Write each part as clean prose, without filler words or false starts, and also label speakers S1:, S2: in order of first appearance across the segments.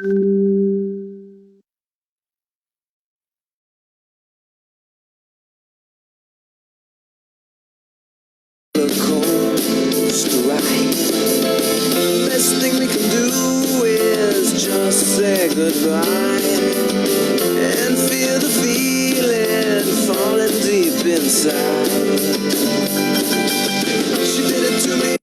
S1: Coast ride. Best thing we can do is just say goodbye and feel the feeling falling deep inside. She did it to me.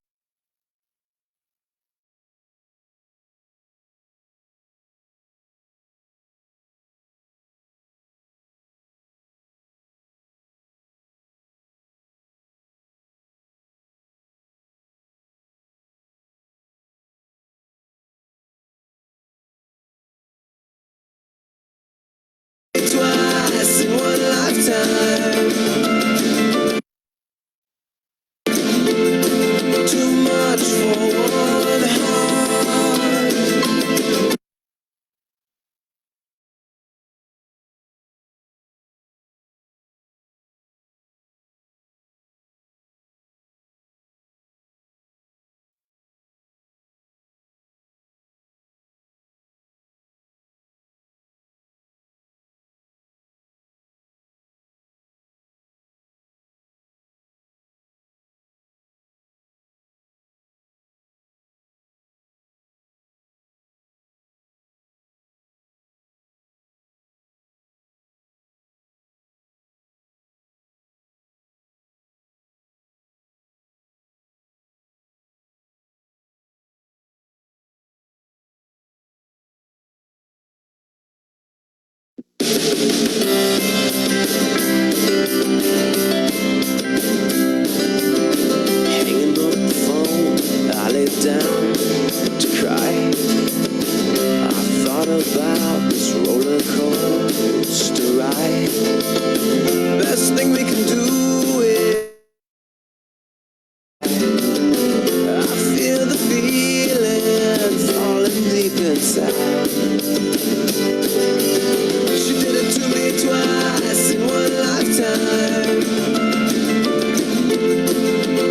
S1: Twice in one lifetime. Too much for one heart. Hanging up the phone, I lay down to cry. I thought about this roller coaster ride. Best thing we can do is I feel the feeling falling deep inside. She did it to me twice in one lifetime.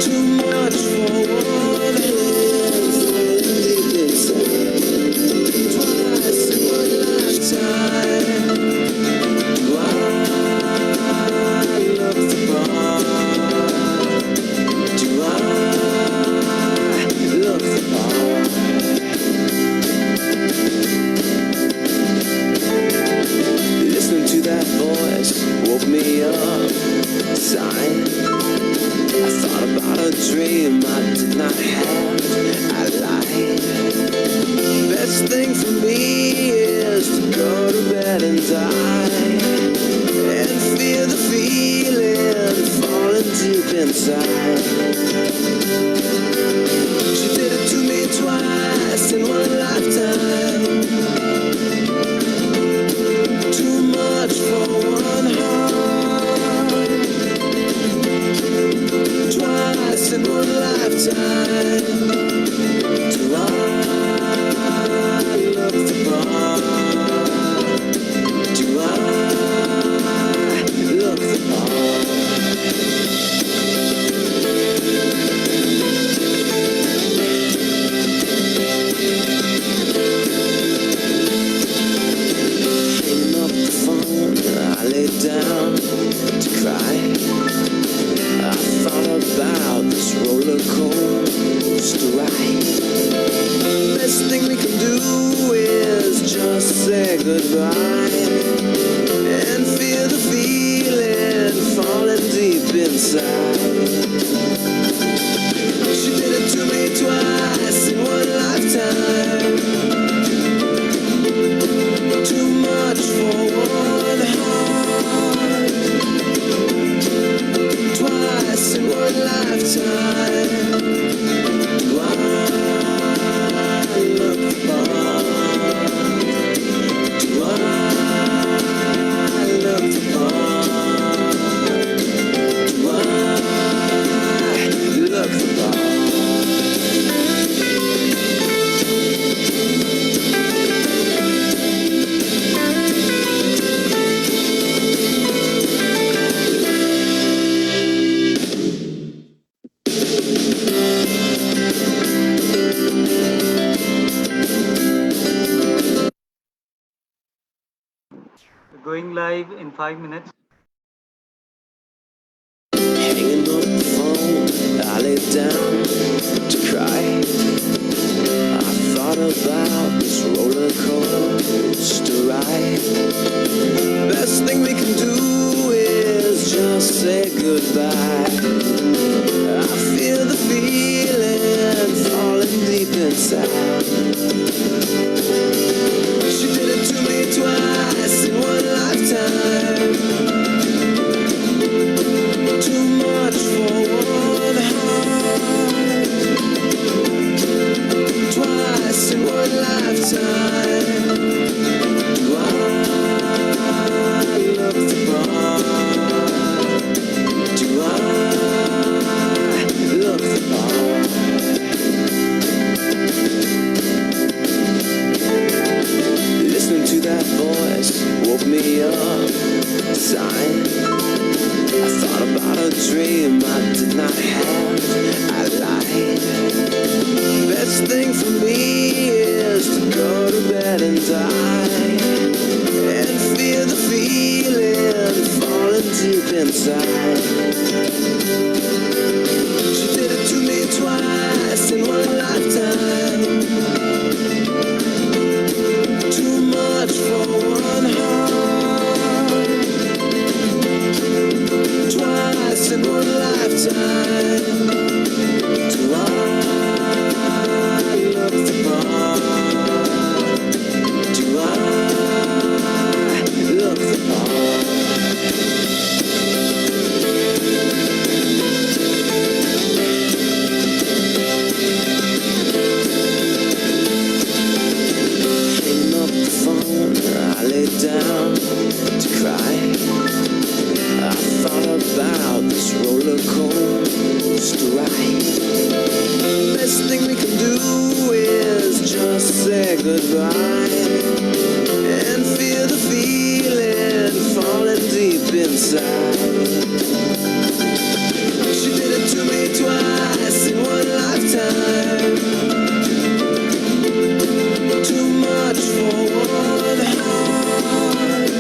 S1: Too much for one hand, falling deep inside. Twice in one lifetime. Do I love the bar? Do I love the bar? Listening to that voice woke me up. Sign. I thought about a dream I did not have. I lied. Best thing for me is to go to bed and die and feel the feeling falling deep inside. She did it to me twice in one lifetime. Too much for one heart. Twice in one lifetime. Do I love the bar? Do I love the bar? Hanging up the phone, I lay down to cry. I thought about this roller coaster ride. Best thing we can do is just say goodbye and feel the feeling falling deep inside. She did it to me twice in one lifetime. Too much for one heart. Twice in one lifetime. Do I love the bar? Do I love the bar? Do I love the bar?
S2: Going live in 5 minutes.
S1: Hanging up the phone, I lay down to cry. I thought about this roller coaster ride. Best thing we can do is just say goodbye. I feel the feeling falling deep inside. She did it to me twice in one lifetime. Too much for one heart. Twice in one lifetime. Do I look the part? Do I look the part? Listening to that voice woke me up. Sign. I thought about a dream I did not have. I lied. Best thing for me is to go to bed and die, and feel the feeling falling deep inside. She did it to me twice in one lifetime. Too much for one heart. Twice in one lifetime. Do I look the part? Do I look the part? Hanging up the phone, I lay down to cry. I thought about this roller coaster ride. Best thing we can do is just say goodbye, and feel the feeling falling deep inside. She did it to me twice in one lifetime. Too much for one heart.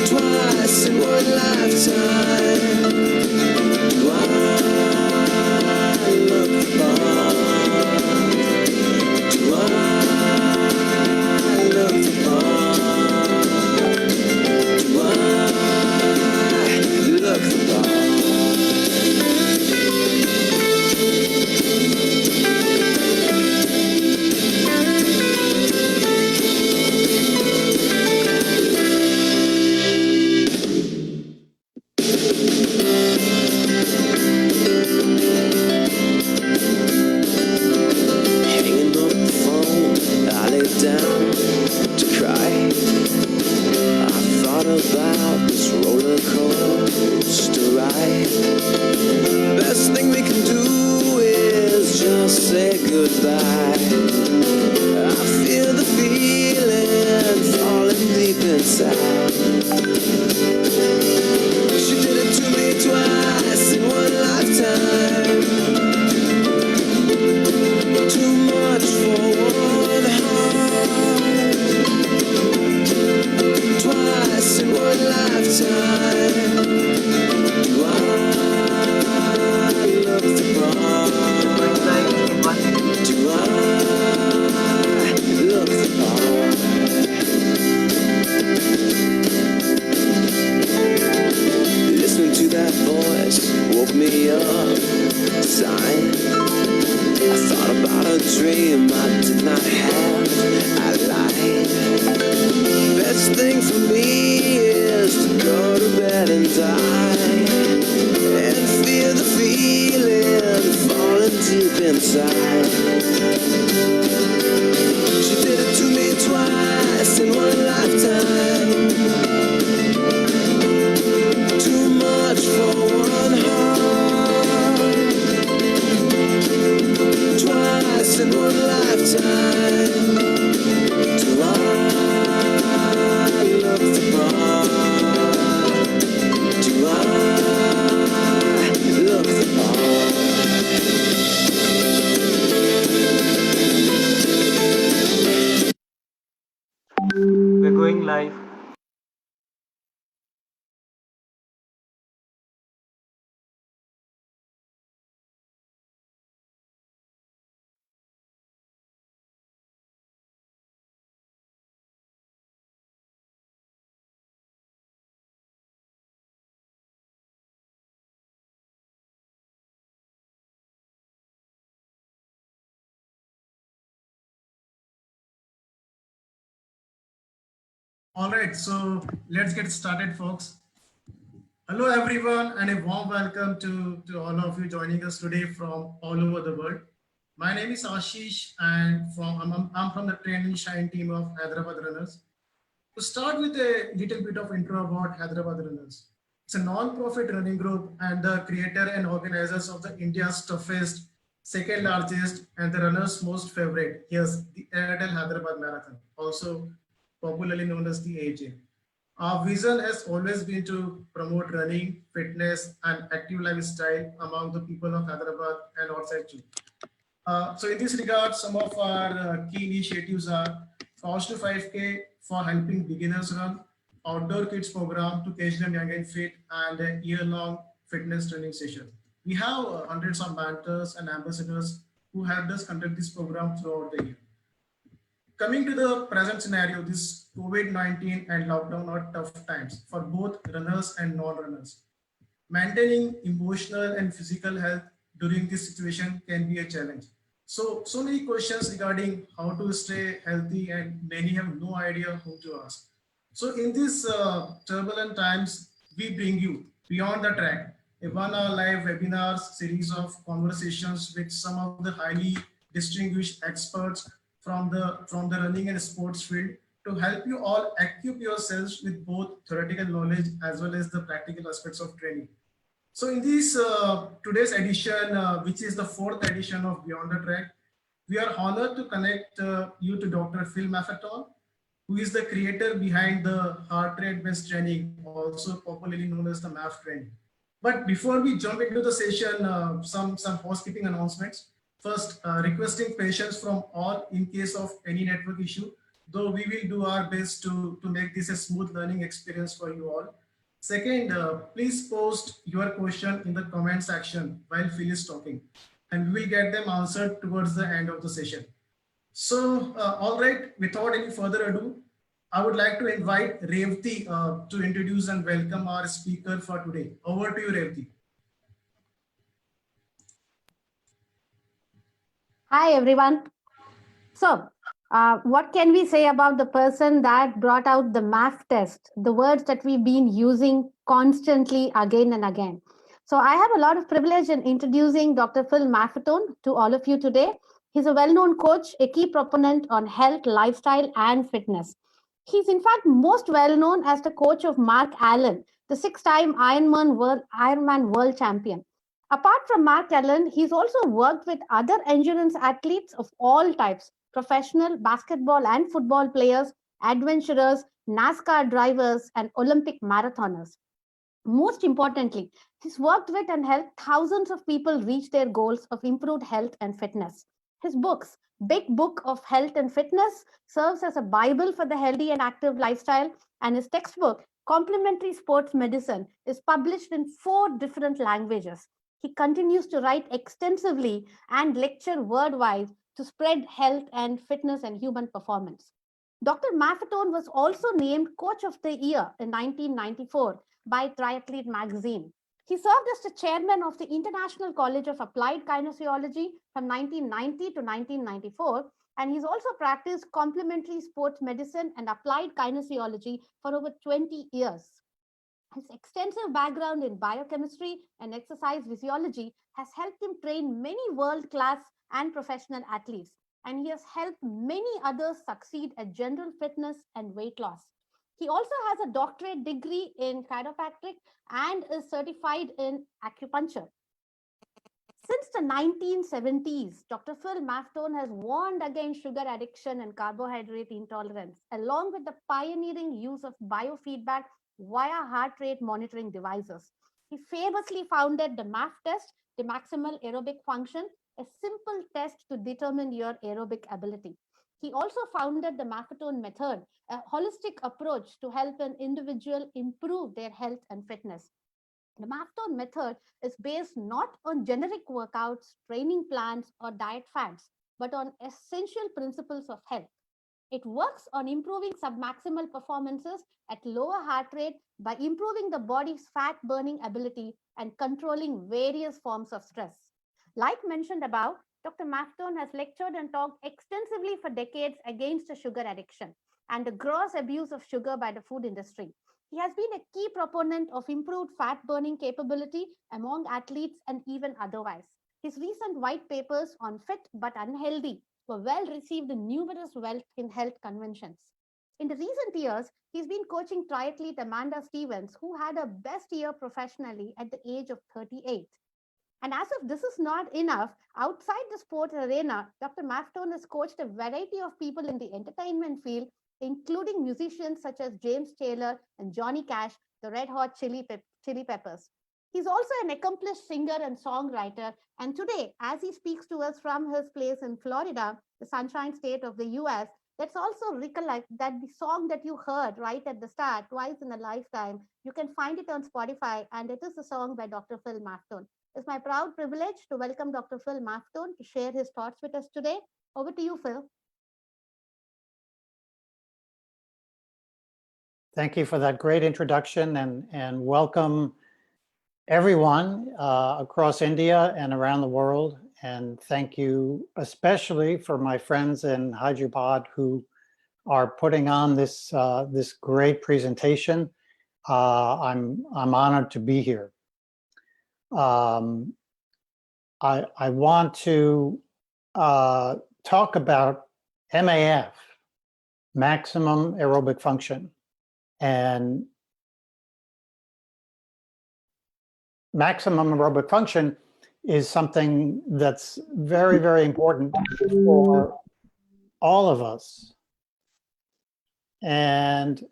S1: Twice in one lifetime. Do I look the part? Do I look the part? Do I
S2: life.
S3: All right, so let's get started, folks. Hello, everyone, and a warm welcome to all of you joining us today from all over the world. My name is Ashish, and I'm from the Train and Shine team of Hyderabad Runners. To start with a little bit of intro about Hyderabad Runners. It's a non-profit running group and the creator and organizers of the India's toughest, second largest, and the runner's most favorite, yes, the Airtel Hyderabad Marathon, also popularly known as the AJ. Our vision has always been to promote running, fitness, and active lifestyle among the people of Hyderabad and outside too. So in this regard, some of our key initiatives are Cost to 5K for helping beginners run, outdoor kids program to catch them young and fit, and a year-long fitness training session. We have hundreds of mentors and ambassadors who helped us conduct this program throughout the year. Coming to the present scenario, this COVID-19 and lockdown are tough times for both runners and non-runners. Maintaining emotional and physical health during this situation can be a challenge. So many questions regarding how to stay healthy, and many have no idea who to ask. So in these turbulent times, we bring you Beyond the Track, a one-hour live webinar series of conversations with some of the highly distinguished experts from the running and sports field to help you all equip yourselves with both theoretical knowledge as well as the practical aspects of training. So in this today's edition, which is the fourth edition of Beyond the Track, we are honored to connect you to Dr. Phil Maffetone, who is the creator behind the heart rate based training, also popularly known as the MAF training. But before we jump into the session, some housekeeping announcements. First, requesting patience from all in case of any network issue, though we will do our best to make this a smooth learning experience for you all. Second, please post your question in the comment section while Phil is talking, and we will get them answered towards the end of the session. So, all right, without any further ado, I would like to invite Revati to introduce and welcome our speaker for today. Over to you, Revati.
S4: Hi, everyone. So, what can we say about the person that brought out the MAF test, the words that we've been using constantly again and again? So, I have a lot of privilege in introducing Dr. Phil Maffetone to all of you today. He's a well known coach, a key proponent on health, lifestyle, and fitness. He's, in fact, most well known as the coach of Mark Allen, the six-time Ironman world champion. Apart from Mark Allen, he's also worked with other endurance athletes of all types, professional basketball and football players, adventurers, NASCAR drivers, and Olympic marathoners. Most importantly, he's worked with and helped thousands of people reach their goals of improved health and fitness. His books, Big Book of Health and Fitness, serves as a Bible for the healthy and active lifestyle, and his textbook, Complementary Sports Medicine, is published in four different languages. He continues to write extensively and lecture worldwide to spread health and fitness and human performance. Dr. Maffetone was also named Coach of the Year in 1994 by Triathlete magazine. He served as the chairman of the International College of Applied Kinesiology from 1990 to 1994, and he's also practiced complementary sports medicine and applied kinesiology for over 20 years. His extensive background in biochemistry and exercise physiology has helped him train many world class and professional athletes, and he has helped many others succeed at general fitness and weight loss. He also has a doctorate degree in chiropractic and is certified in acupuncture. Since the 1970s, Dr. Phil Maffetone has warned against sugar addiction and carbohydrate intolerance, along with the pioneering use of biofeedback via heart rate monitoring devices. He famously founded the MAF test, the maximal aerobic function, a simple test to determine your aerobic ability. He also founded the Maffetone Method, a holistic approach to help an individual improve their health and fitness. The Maffetone method is based not on generic workouts, training plans, or diet fads, but on essential principles of health. It works on improving submaximal performances at lower heart rate by improving the body's fat burning ability and controlling various forms of stress. Like mentioned above, Dr. Maffetone has lectured and talked extensively for decades against sugar addiction and the gross abuse of sugar by the food industry. He has been a key proponent of improved fat burning capability among athletes and even otherwise. His recent white papers on fit but unhealthy were well received in numerous health conventions. In the recent years, he's been coaching triathlete Amanda Stevens, who had her best year professionally at the age of 38. And as if this is not enough, outside the sport arena, Dr. Maffetone has coached a variety of people in the entertainment field, including musicians such as James Taylor and Johnny Cash, the Red Hot Chili Peppers. He's also an accomplished singer and songwriter. And today, as he speaks to us from his place in Florida, the Sunshine State of the US, let's also recollect that the song that you heard right at the start, Twice in a Lifetime, you can find it on Spotify, and it is a song by Dr. Phil Maffetone. It's my proud privilege to welcome Dr. Phil Maffetone to share his thoughts with us today. Over to you, Phil.
S5: Thank you for that great introduction, and welcome everyone across India and around the world. And thank you especially for my friends in Hyderabad who are putting on this this great presentation. I'm honored to be here. I want to talk about MAF, maximum aerobic function. And maximum aerobic function is something that's very, very important for all of us. And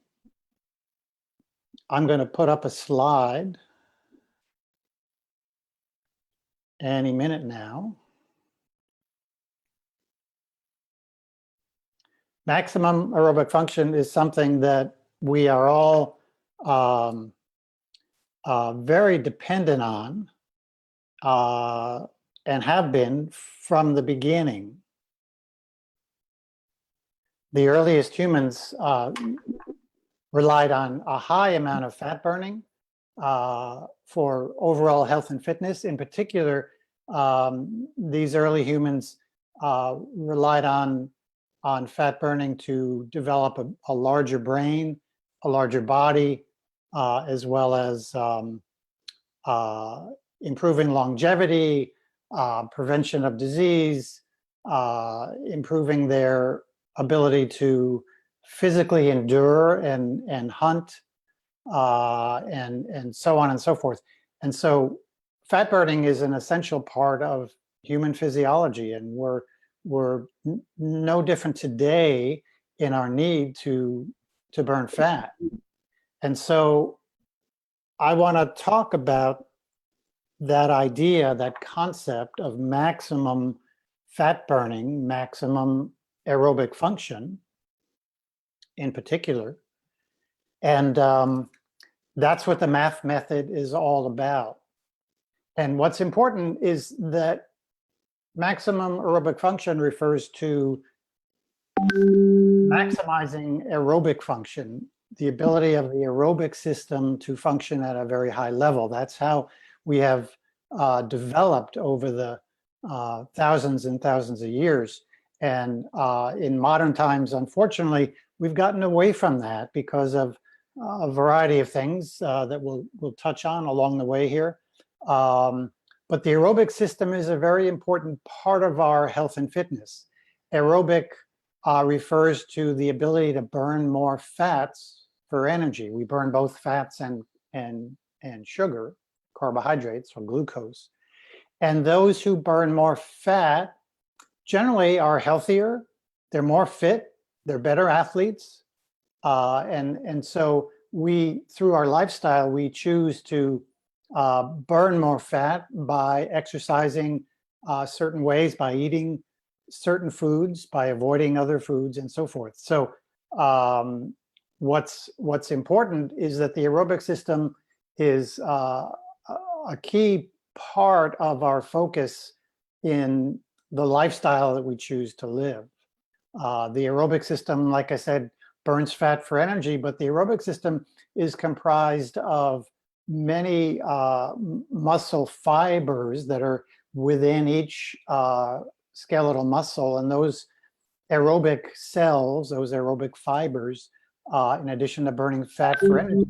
S5: I'm going to put up a slide any minute now. Maximum aerobic function is something that we are all very dependent on and have been from the beginning. The earliest humans relied on a high amount of fat burning for overall health and fitness. In particular, these early humans relied on fat burning to develop a larger brain, a larger body, as well as improving longevity, prevention of disease, improving their ability to physically endure and hunt, and so on and so forth. And so fat burning is an essential part of human physiology, and we're no different today in our need to burn fat. And so I want to talk about that idea, that concept of maximum fat burning, maximum aerobic function in particular. And that's what the MAF method is all about. And what's important is that maximum aerobic function refers to maximizing aerobic function, the ability of the aerobic system to function at a very high level. That's how we have developed over the thousands and thousands of years. And in modern times, unfortunately, we've gotten away from that because of a variety of things that we'll touch on along the way here. But the aerobic system is a very important part of our health and fitness. Aerobic refers to the ability to burn more fats for energy. We burn both fats and sugar, carbohydrates or glucose. And those who burn more fat generally are healthier, they're more fit, they're better athletes. And so we, through our lifestyle, we choose to burn more fat by exercising certain ways, by eating certain foods, by avoiding other foods, and so forth. So what's important is that the aerobic system is a key part of our focus in the lifestyle that we choose to live. The aerobic system, like I said, burns fat for energy, but the aerobic system is comprised of many muscle fibers that are within each skeletal muscle, and those aerobic cells, those aerobic fibers, in addition to burning fat for energy,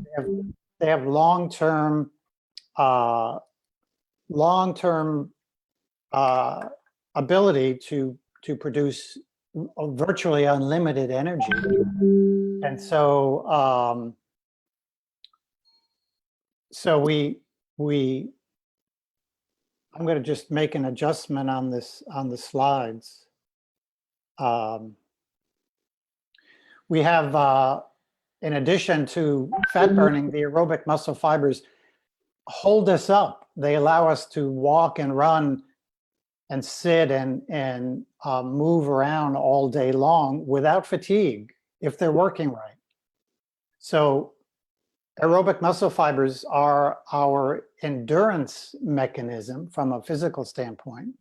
S5: they have long-term ability to produce virtually unlimited energy. And so I'm going to just make an adjustment on the slides. We have, in addition to fat burning, the aerobic muscle fibers hold us up. They allow us to walk and run and sit and move around all day long without fatigue if they're working right. So aerobic muscle fibers are our endurance mechanism from a physical standpoint.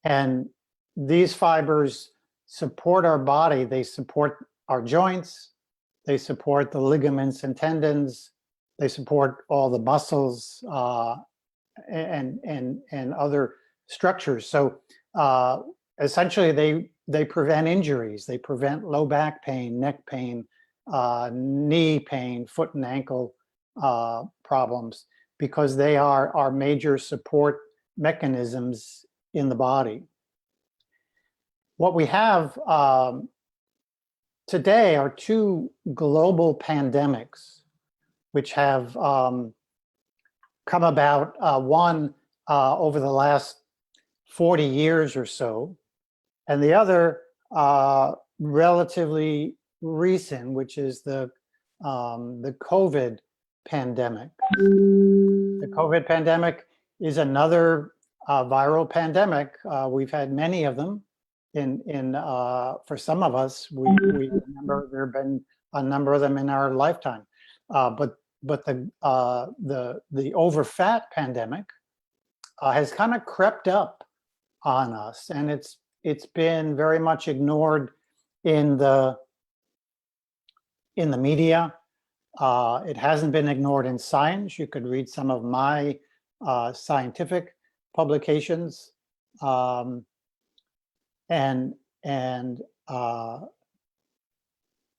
S5: And these fibers support our body. They support our joints. They support the ligaments and tendons. They support all the muscles and other structures. So essentially they prevent injuries. They prevent low back pain, neck pain, knee pain, foot and ankle problems, because they are our major support mechanisms in the body. What we have today are two global pandemics which have come about, one over the last 40 years or so, and the other relatively recent, which is the COVID pandemic. The COVID pandemic is another viral pandemic. We've had many of them. For some of us, we remember there have been a number of them in our lifetime. But the overfat pandemic has kind of crept up on us, and it's been very much ignored in the media. It hasn't been ignored in science. You could read some of my scientific publications, and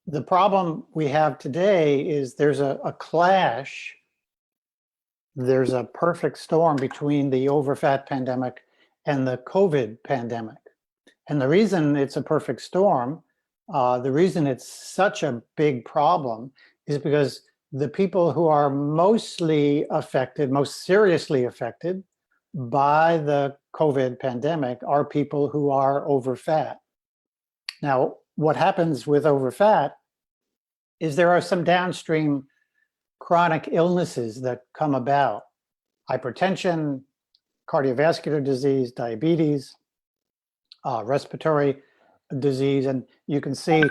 S5: the problem we have today is there's a clash. There's a perfect storm between the overfat pandemic and the COVID pandemic. And the reason it's a perfect storm, the reason it's such a big problem, is because the people who are mostly affected, most seriously affected by the COVID pandemic are people who are overfat. Now, what happens with overfat is there are some downstream chronic illnesses that come about: hypertension, cardiovascular disease, diabetes, respiratory disease. And you can see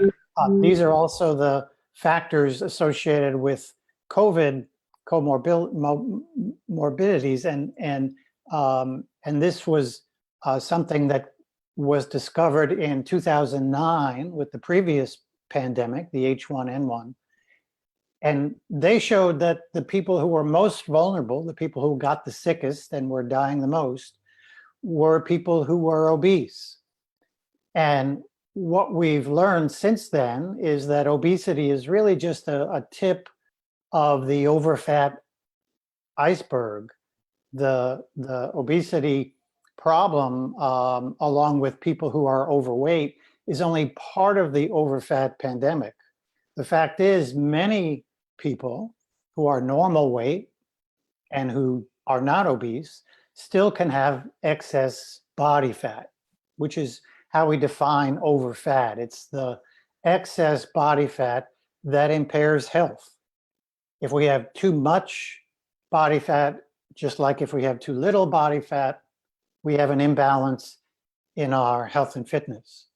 S5: these are also the factors associated with COVID comorbidities. And this was something that was discovered in 2009 with the previous pandemic, the H1N1. And they showed that the people who were most vulnerable, the people who got the sickest and were dying the most, were people who were obese. And what we've learned since then is that obesity is really just a tip of the overfat iceberg. The obesity problem, along with people who are overweight, is only part of the overfat pandemic. The fact is, many people who are normal weight and who are not obese still can have excess body fat, which is how we define overfat. It's the excess body fat that impairs health. If we have too much body fat, just like if we have too little body fat, we have an imbalance in our health and fitness.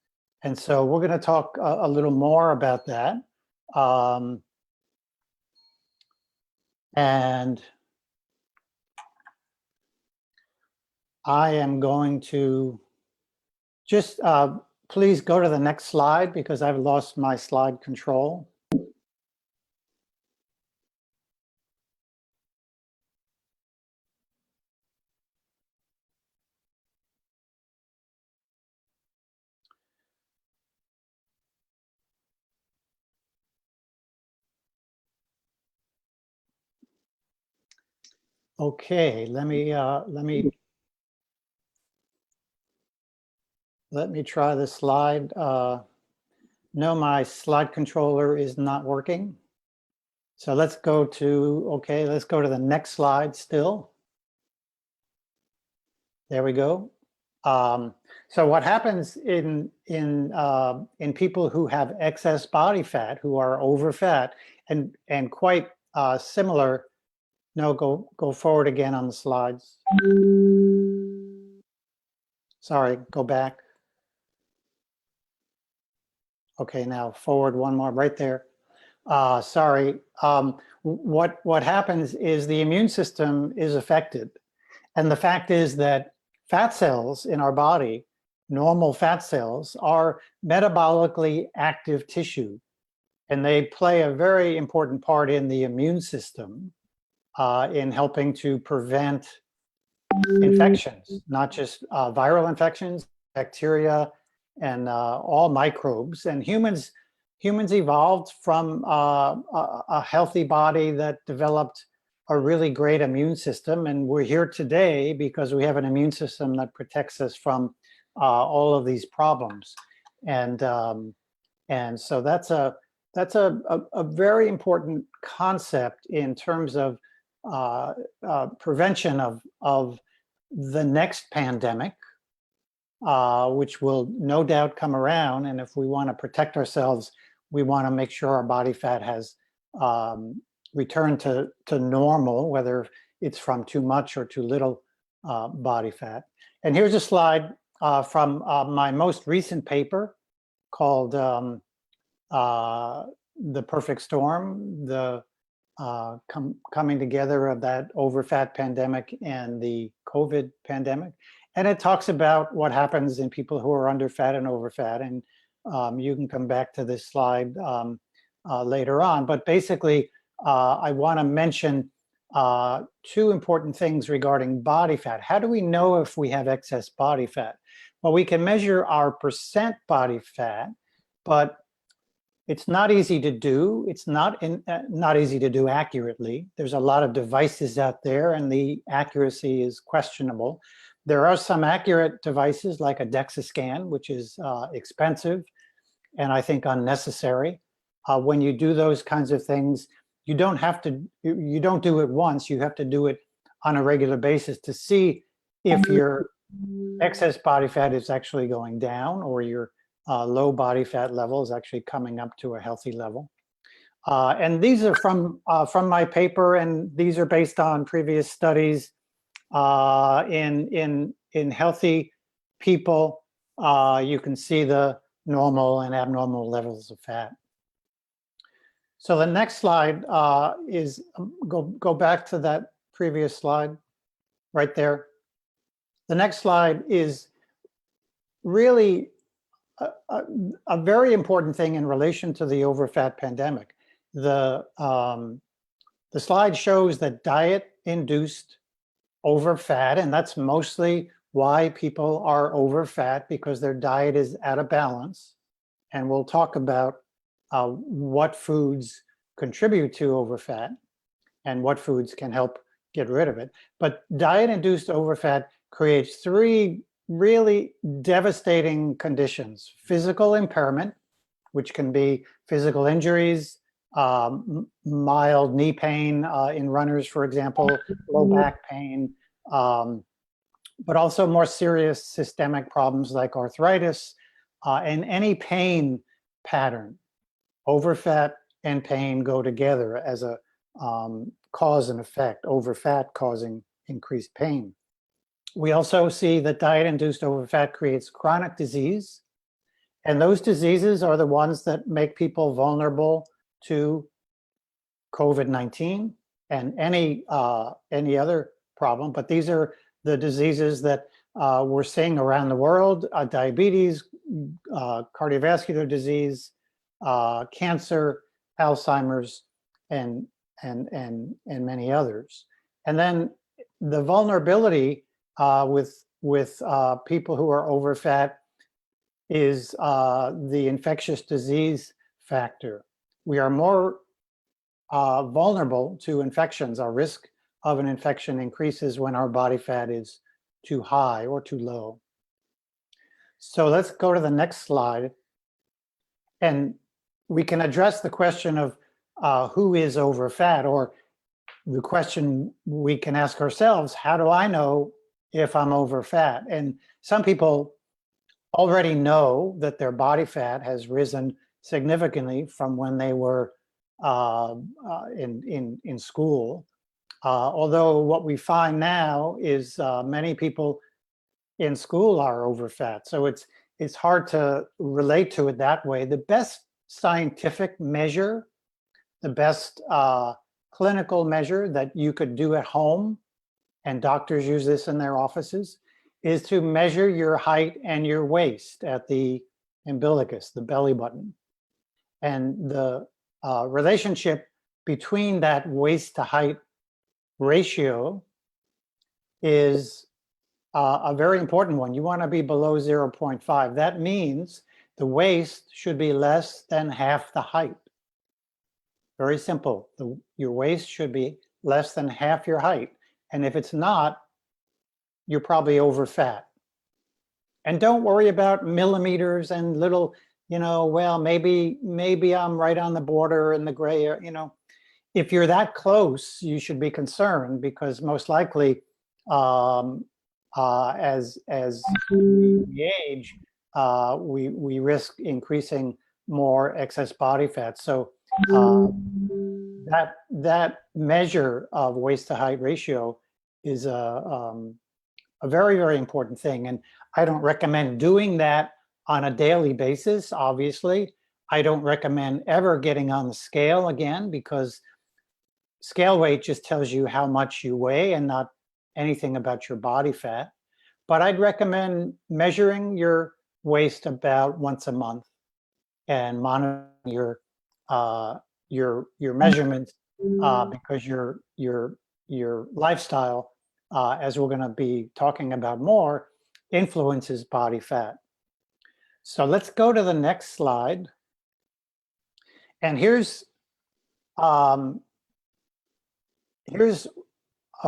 S5: And so we're going to talk a little more about that. And I am going to just please go to the next slide because I've lost my slide control. Okay, let me try this slide. No, my slide controller is not working. So let's go to, okay, let's go to the next slide still. There we go. So what happens in people who have excess body fat, who are over fat, and quite similar. No, go forward again on the slides. Sorry, go back. Okay, now forward one more, right there. Sorry. What happens is the immune system is affected. And the fact is that fat cells in our body, normal fat cells, are metabolically active tissue. And they play a very important part in the immune system in helping to prevent infections, not just viral infections, bacteria, and all microbes. And humans evolved from a healthy body that developed a really great immune system. And we're here today because we have an immune system that protects us from all of these problems. And so that's a very important concept in terms of prevention of the next pandemic, which will no doubt come around. And if we want to protect ourselves, we want to make sure our body fat has returned to normal, whether it's from too much or too little body fat. And here's a slide from my most recent paper called The Perfect Storm, the coming together of that overfat pandemic and the COVID pandemic. And it talks about what happens in people who are under fat and over fat. And you can come back to this slide later on. But basically, I want to mention two important things regarding body fat. How do we know if we have excess body fat? Well, we can measure our percent body fat, but it's not easy to do. It's not easy to do accurately. There's a lot of devices out there and the accuracy is questionable. There are some accurate devices like a DEXA scan, which is expensive and I think unnecessary. When you do those kinds of things, you don't do it once, you have to do it on a regular basis to see if your excess body fat is actually going down or your low body fat level is actually coming up to a healthy level. And these are from my paper, and these are based on previous studies in healthy people. You can see the normal and abnormal levels of fat. So the next slide is, go back to that previous slide right there. The next slide is really a very important thing in relation to the overfat pandemic. The slide shows that diet-induced overfat, and that's mostly why people are overfat, because their diet is out of balance. And we'll talk about what foods contribute to overfat and what foods can help get rid of it. But diet-induced overfat creates three really devastating conditions: physical impairment, which can be physical injuries, mild knee pain in runners, for example, low back pain, but also more serious systemic problems like arthritis and any pain pattern. Overfat and pain go together as a cause and effect, overfat causing increased pain. We also see that diet-induced overfat creates chronic disease, and those diseases are the ones that make people vulnerable to COVID-19 and any other problem. But these are the diseases that we're seeing around the world: diabetes, cardiovascular disease, cancer, Alzheimer's, and many others. And then the vulnerability with people who are overfat is the infectious disease factor. We are more vulnerable to infections. Our risk of an infection increases when our body fat is too high or too low. So let's go to the next slide. And we can address the question of who is overfat, or the question we can ask ourselves: how do I know if I'm overfat? And some people already know that their body fat has risen significantly from when they were in school. Although what we find now is many people in school are overfat. So it's hard to relate to it that way. The best scientific measure, the best clinical measure that you could do at home, and doctors use this in their offices, is to measure your height and your waist at the umbilicus, the belly button. And the relationship between that waist to height ratio is a very important one. You want to be below 0.5. That means the waist should be less than half the height. Very simple. Your waist should be less than half your height. And if it's not, you're probably overfat. And don't worry about millimeters and little, well, maybe I'm right on the border in the gray area. If you're that close, you should be concerned, because most likely, as we age, we risk increasing more excess body fat. So that measure of waist to height ratio is a very, very important thing. And I don't recommend doing that on a daily basis, obviously. I don't recommend ever getting on the scale again, because scale weight just tells you how much you weigh and not anything about your body fat. But I'd recommend measuring your waist about once a month and monitoring your measurements, because your lifestyle, as we're going to be talking about more, influences body fat. So let's go to the next slide. And here's a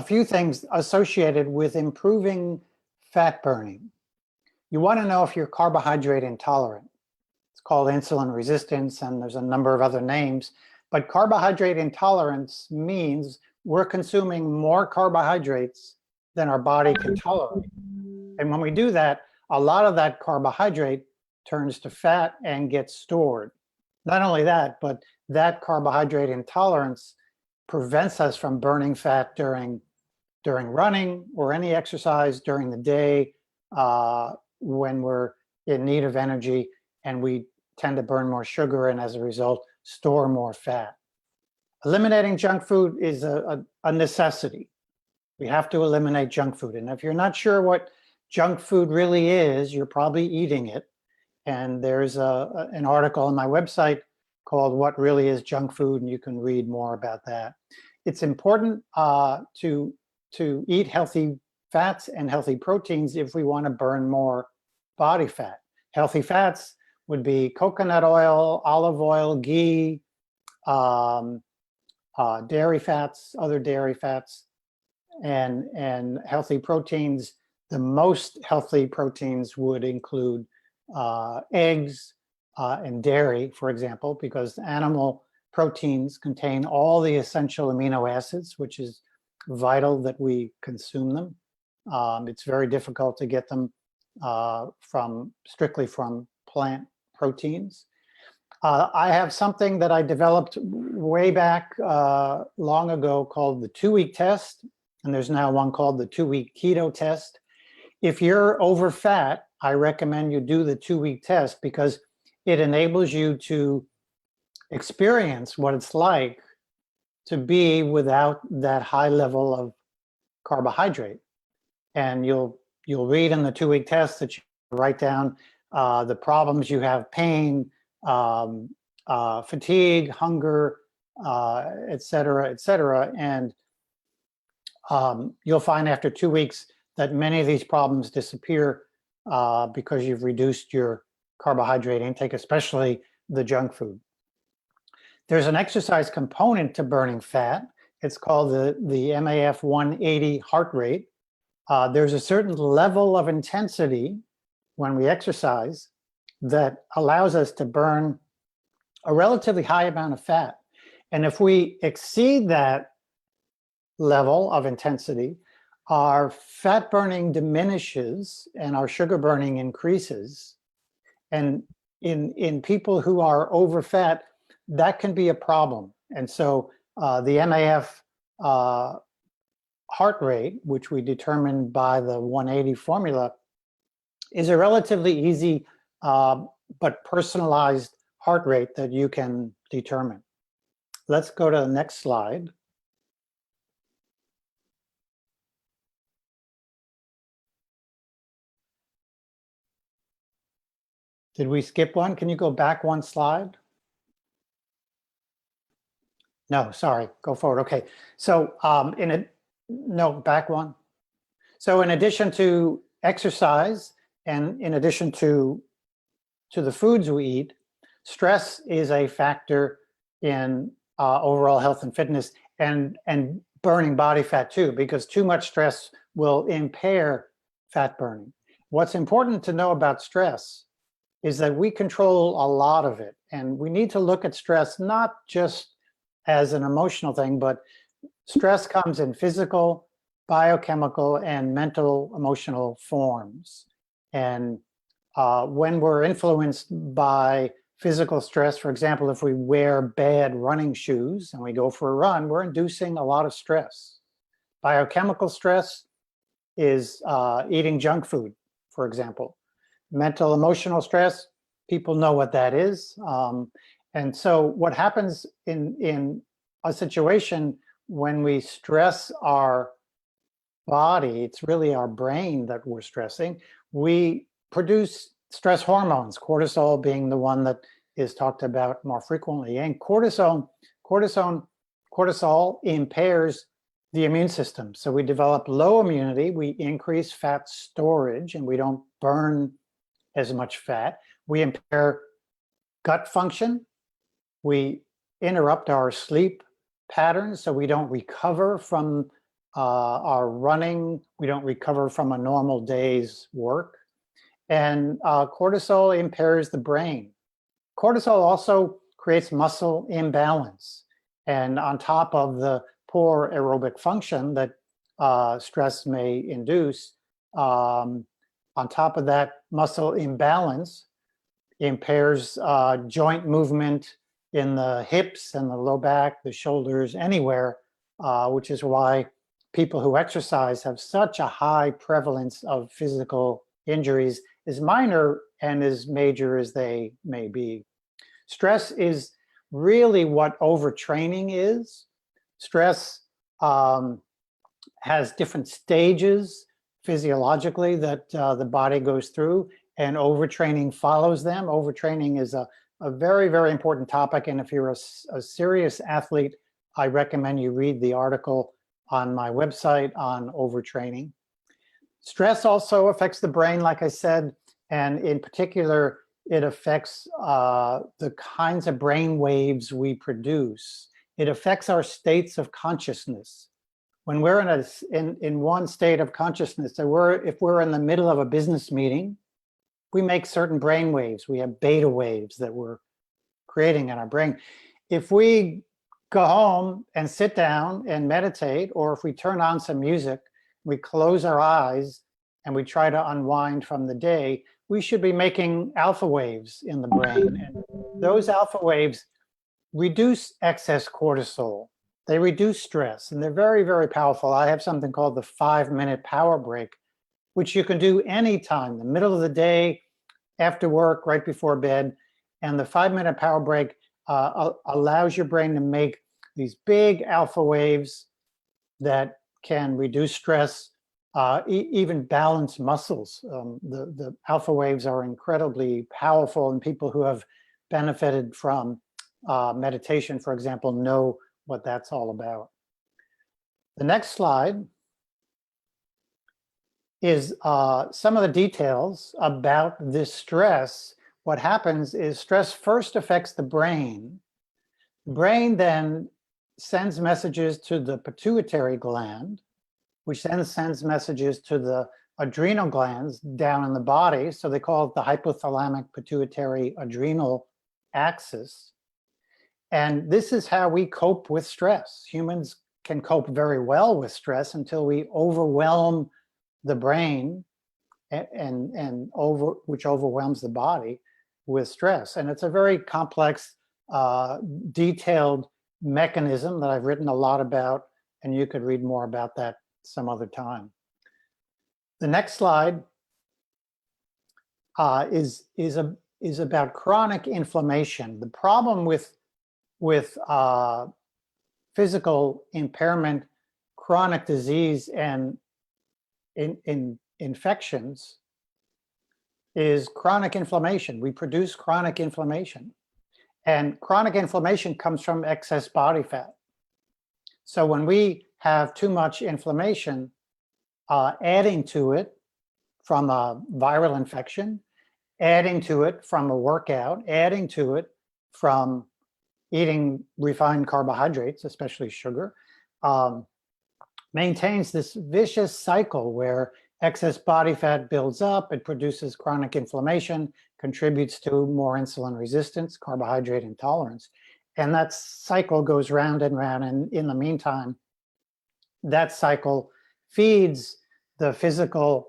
S5: few things associated with improving fat burning. You want to know if you're carbohydrate intolerant. It's called insulin resistance, and there's a number of other names. But carbohydrate intolerance means we're consuming more carbohydrates than our body can tolerate. And when we do that, a lot of that carbohydrate turns to fat and gets stored. Not only that, but that carbohydrate intolerance prevents us from burning fat during running or any exercise during the day, when we're in need of energy, and we tend to burn more sugar and as a result store more fat. Eliminating junk food is a necessity. We have to eliminate junk food. And if you're not sure what junk food really is, you're probably eating it. And there's an article on my website called "What Really is Junk Food?" and you can read more about that. It's important to eat healthy fats and healthy proteins if we want to burn more body fat. Healthy fats would be coconut oil, olive oil, ghee, dairy fats, other dairy fats, and healthy proteins. The most healthy proteins would include eggs and dairy, for example, because animal proteins contain all the essential amino acids, which is vital that we consume them. It's very difficult to get them strictly from plant proteins. I have something that I developed way back long ago called the 2-week test, and there's now one called the 2-week keto test. If you're over fat, I recommend you do the 2-week test because it enables you to experience what it's like to be without that high level of carbohydrate. And you'll read in the 2-week test that you write down the problems you have: pain, fatigue, hunger, et cetera, and you'll find after 2 weeks that many of these problems disappear because you've reduced your carbohydrate intake, especially the junk food. There's an exercise component to burning fat. It's called the MAF 180 heart rate. There's a certain level of intensity when we exercise that allows us to burn a relatively high amount of fat. And if we exceed that level of intensity, our fat burning diminishes and our sugar burning increases. And in people who are over fat, that can be a problem. And so the MAF heart rate, which we determined by the 180 formula, is a relatively easy but personalized heart rate that you can determine. Let's go to the next slide. Did we skip one? Can you go back one slide? No, sorry, go forward. Okay, so no, back one. So in addition to exercise and in addition to the foods we eat, stress is a factor in overall health and fitness and burning body fat too, because too much stress will impair fat burning. What's important to know about stress is that we control a lot of it, and we need to look at stress not just as an emotional thing, but stress comes in physical, biochemical, and mental emotional forms. And when we're influenced by physical stress, for example, if we wear bad running shoes and we go for a run, we're inducing a lot of stress. Biochemical stress is eating junk food, for example. Mental emotional stress, people know what that is. And so what happens in a situation when we stress our body, it's really our brain that we're stressing, we produce stress hormones, cortisol being the one that is talked about more frequently. And cortisol impairs the immune system. So we develop low immunity, we increase fat storage, and we don't burn as much fat. We impair gut function. We interrupt our sleep patterns, so we don't recover from our running. We don't recover from a normal day's work. And cortisol impairs the brain. Cortisol also creates muscle imbalance. And on top of the poor aerobic function that stress may induce, on top of that, muscle imbalance impairs joint movement in the hips and the low back, the shoulders, anywhere, which is why people who exercise have such a high prevalence of physical injuries, as minor and as major as they may be. Stress is really what overtraining is. Stress has different stages physiologically that the body goes through, and overtraining follows them. Overtraining is a very, very important topic, and if you're a serious athlete, I recommend you read the article on my website on overtraining. Stress also affects the brain, like I said, and in particular, it affects the kinds of brain waves we produce. It affects our states of consciousness. When we're in one state of consciousness, if we're in the middle of a business meeting, we make certain brain waves. We have beta waves that we're creating in our brain. If we go home and sit down and meditate, or if we turn on some music, we close our eyes and we try to unwind from the day, we should be making alpha waves in the brain. And those alpha waves reduce excess cortisol. They reduce stress, and they're very, very powerful. I have something called the 5-minute power break which you can do anytime, the middle of the day, after work, right before bed. And the 5-minute power break allows your brain to make these big alpha waves that can reduce stress, even balance muscles. The alpha waves are incredibly powerful, and people who have benefited from meditation, for example, know what that's all about. The next slide is some of the details about this stress. What happens is stress first affects the brain. The brain then sends messages to the pituitary gland, which then sends messages to the adrenal glands down in the body. So they call it the hypothalamic pituitary adrenal axis. And this is how we cope with stress. Humans can cope very well with stress until we overwhelm the brain which overwhelms the body with stress. And it's a very complex, detailed mechanism that I've written a lot about, and you could read more about that some other time. The next slide is about chronic inflammation. The problem with physical impairment, chronic disease, and infections is chronic inflammation. We produce chronic inflammation, and chronic inflammation comes from excess body fat. So when we have too much inflammation, adding to it from a viral infection, adding to it from a workout, adding to it from eating refined carbohydrates, especially sugar, maintains this vicious cycle where excess body fat builds up, it produces chronic inflammation, contributes to more insulin resistance, carbohydrate intolerance. And that cycle goes round and round. And in the meantime, that cycle feeds the physical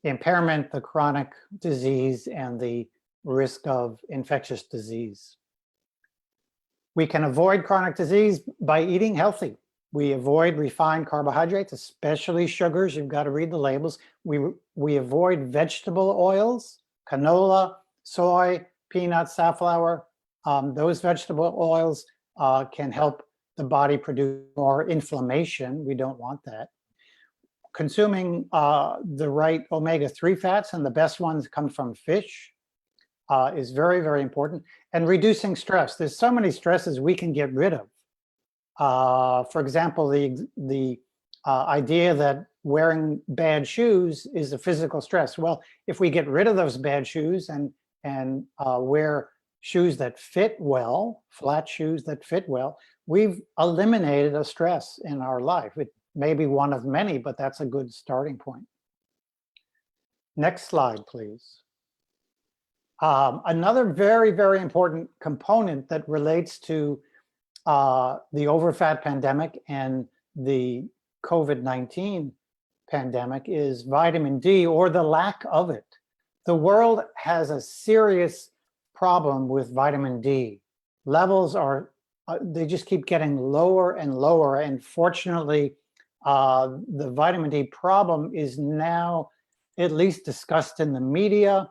S5: impairment, the chronic disease, and the risk of infectious disease. We can avoid chronic disease by eating healthy. We avoid refined carbohydrates, especially sugars. You've got to read the labels. We avoid vegetable oils, canola, soy, peanut, safflower. Those vegetable oils can help the body produce more inflammation. We don't want that. Consuming the right omega-3 fats, and the best ones come from fish, is very, very important. And reducing stress. There's so many stresses we can get rid of. For example, the idea that wearing bad shoes is a physical stress. Well, if we get rid of those bad shoes and wear shoes that fit well, flat shoes that fit well, we've eliminated a stress in our life. It may be one of many, but that's a good starting point. Next slide, please. Another very, very important component that relates to the overfat pandemic and the COVID-19 pandemic is vitamin D, or the lack of it. The world has a serious problem with vitamin D. Levels are, they just keep getting lower and lower. And fortunately, the vitamin D problem is now at least discussed in the media.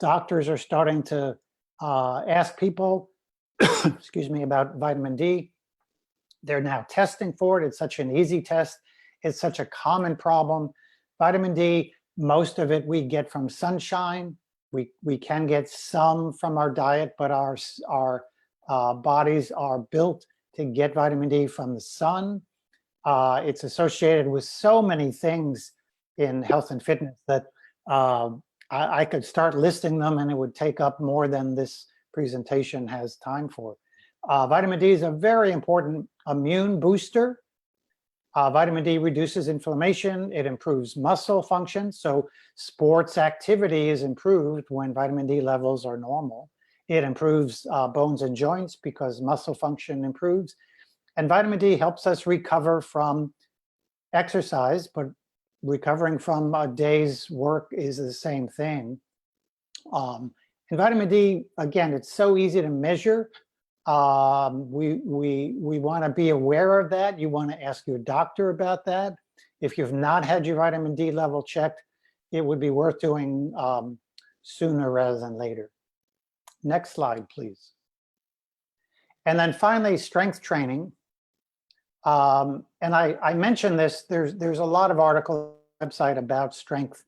S5: Doctors are starting to ask people, excuse me, about vitamin D. They're now testing for it. It's such an easy test. It's such a common problem. Vitamin D, most of it we get from sunshine. We can get some from our diet, but our bodies are built to get vitamin D from the sun. It's associated with so many things in health and fitness that I could start listing them, and it would take up more than this presentation has time for. Vitamin D is a very important immune booster. Vitamin D reduces inflammation. It improves muscle function. So sports activity is improved when vitamin D levels are normal. It improves bones and joints because muscle function improves. And vitamin D helps us recover from exercise, but recovering from a day's work is the same thing. And vitamin D, again, it's so easy to measure. We want to be aware of that. You want to ask your doctor about that. If you've not had your vitamin D level checked, it would be worth doing sooner rather than later. Next slide, please. And then finally, strength training. And I mentioned this, there's a lot of articles on the website about strength.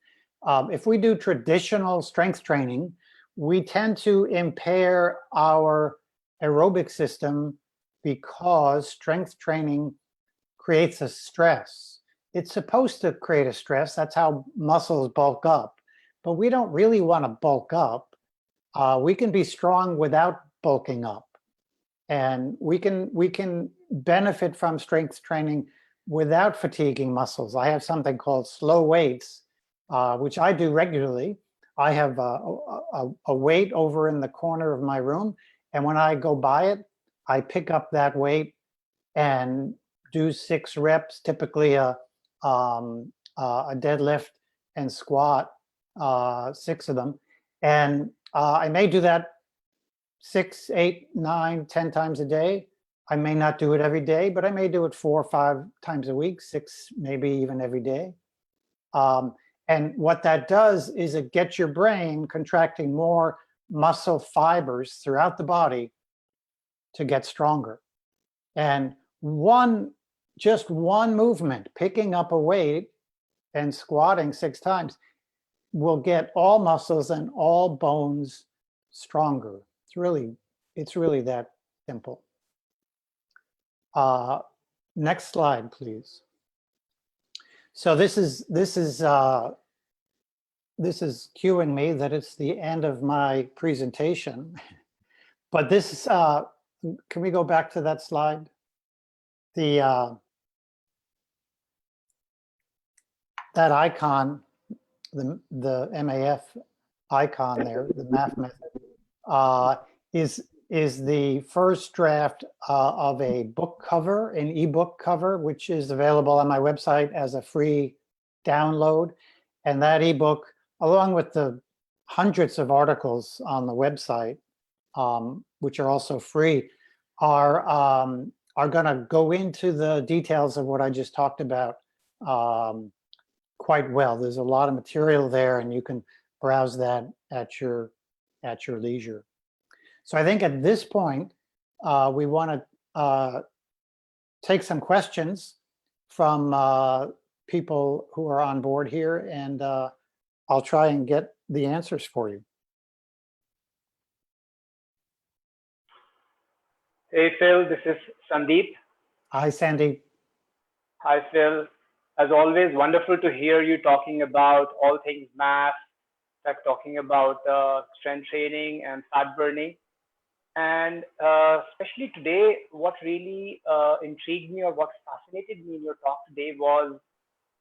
S5: If we do traditional strength training, we tend to impair our aerobic system because strength training creates a stress. It's supposed to create a stress. That's how muscles bulk up. But we don't really want to bulk up. We can be strong without bulking up. And we can benefit from strength training without fatiguing muscles. I have something called slow weights, which I do regularly. I have a weight over in the corner of my room, and when I go by it, I pick up that weight and do 6 reps, typically a deadlift and squat, 6 of them. And I may do that 6, 8, 9, 10 times a day. I may not do it every day, but I may do it 4 or 5 times a week, 6, maybe even every day. And what that does is it gets your brain contracting more muscle fibers throughout the body to get stronger. And just one movement, picking up a weight and squatting 6 times, will get all muscles and all bones stronger. It's really that simple. Next slide, please. So this is cueing me that it's the end of my presentation. But this is, can we go back to that slide? That icon, the MAF icon there, the MAF method, is the first draft of a book cover, an ebook cover, which is available on my website as a free download. And that ebook, along with the hundreds of articles on the website, which are also free, are going to go into the details of what I just talked about quite well. There's a lot of material there, and you can browse that at your leisure. So I think at this point, we want to take some questions from people who are on board here, and I'll try and get the answers for you.
S6: Hey, Phil, this is Sandeep.
S5: Hi, Sandy.
S6: Hi, Phil. As always, wonderful to hear you talking about all things math, like talking about strength training and fat burning. And especially today, what really intrigued me or what fascinated me in your talk today was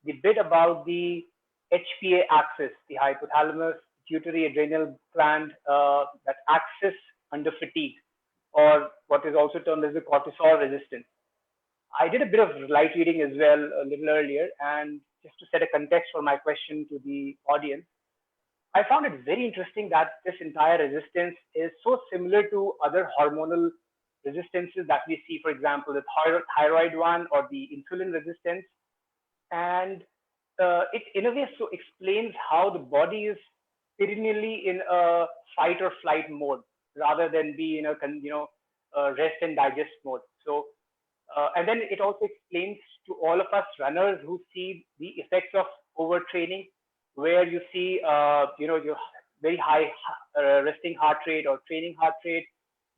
S6: the bit about the HPA axis, the hypothalamus pituitary adrenal gland, that axis under fatigue, or what is also termed as the cortisol resistance. I did a bit of light reading as well a little earlier, and just to set a context for my question to the audience, I found it very interesting that this entire resistance is so similar to other hormonal resistances that we see, for example, the thyroid one or the insulin resistance. And it in a way so explains how the body is perennially in a fight or flight mode rather than be in a rest and digest mode. So and then it also explains to all of us runners who see the effects of overtraining, where you see your very high resting heart rate or training heart rate,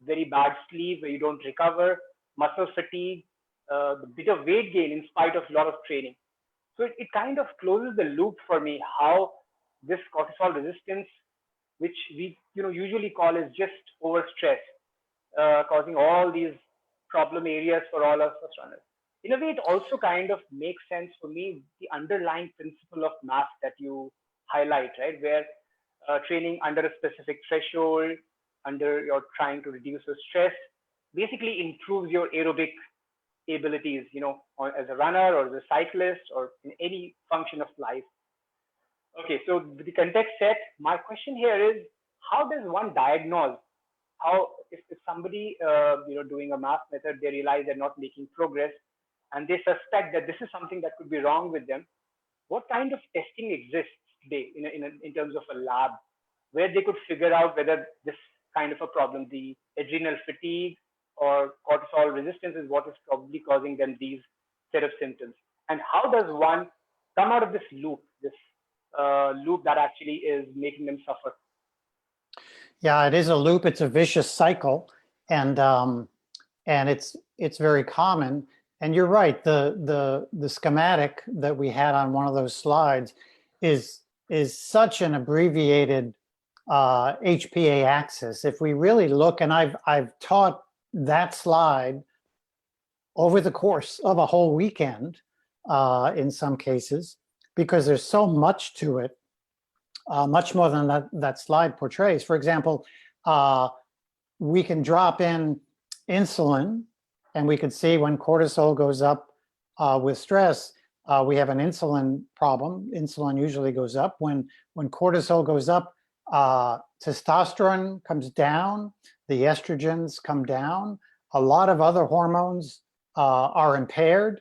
S6: very bad sleep where you don't recover, muscle fatigue, the bit of weight gain in spite of a lot of training. So it kind of closes the loop for me how this cortisol resistance, which we usually call is just overstress, causing all these problem areas for all of us runners. In a way, it also kind of makes sense for me, the underlying principle of MAF that you highlight, right? Where training under a specific threshold, under you're trying to reduce your stress, basically improves your aerobic abilities, as a runner or as a cyclist or in any function of life. Okay, so with the context set, my question here is, how does one diagnose how if somebody doing a MAF method, they realize they're not making progress and they suspect that this is something that could be wrong with them? What kind of testing exists day in terms of a lab, where they could figure out whether this kind of a problem, the adrenal fatigue or cortisol resistance, is what is probably causing them these set of symptoms? And how does one come out of this loop, loop that actually is making them suffer?
S5: Yeah, it is a loop. It's a vicious cycle, and it's very common. And you're right. The schematic that we had on one of those slides is such an abbreviated HPA axis. If we really look, and I've taught that slide over the course of a whole weekend in some cases, because there's so much to it. Much more than that slide portrays. For example, we can drop in insulin, and we can see when cortisol goes up with stress, we have an insulin problem. Insulin usually goes up. When cortisol goes up, testosterone comes down, the estrogens come down. A lot of other hormones are impaired.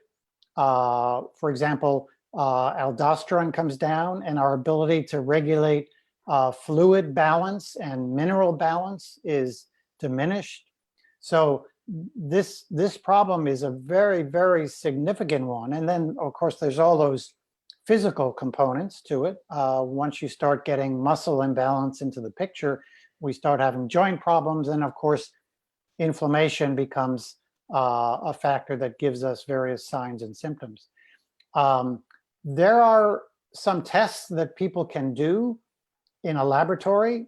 S5: For example, aldosterone comes down, and our ability to regulate fluid balance and mineral balance is diminished. So this problem is a very, very significant one. And then, of course, there's all those physical components to it. Once you start getting muscle imbalance into the picture, we start having joint problems. And of course, inflammation becomes a factor that gives us various signs and symptoms. There are some tests that people can do in a laboratory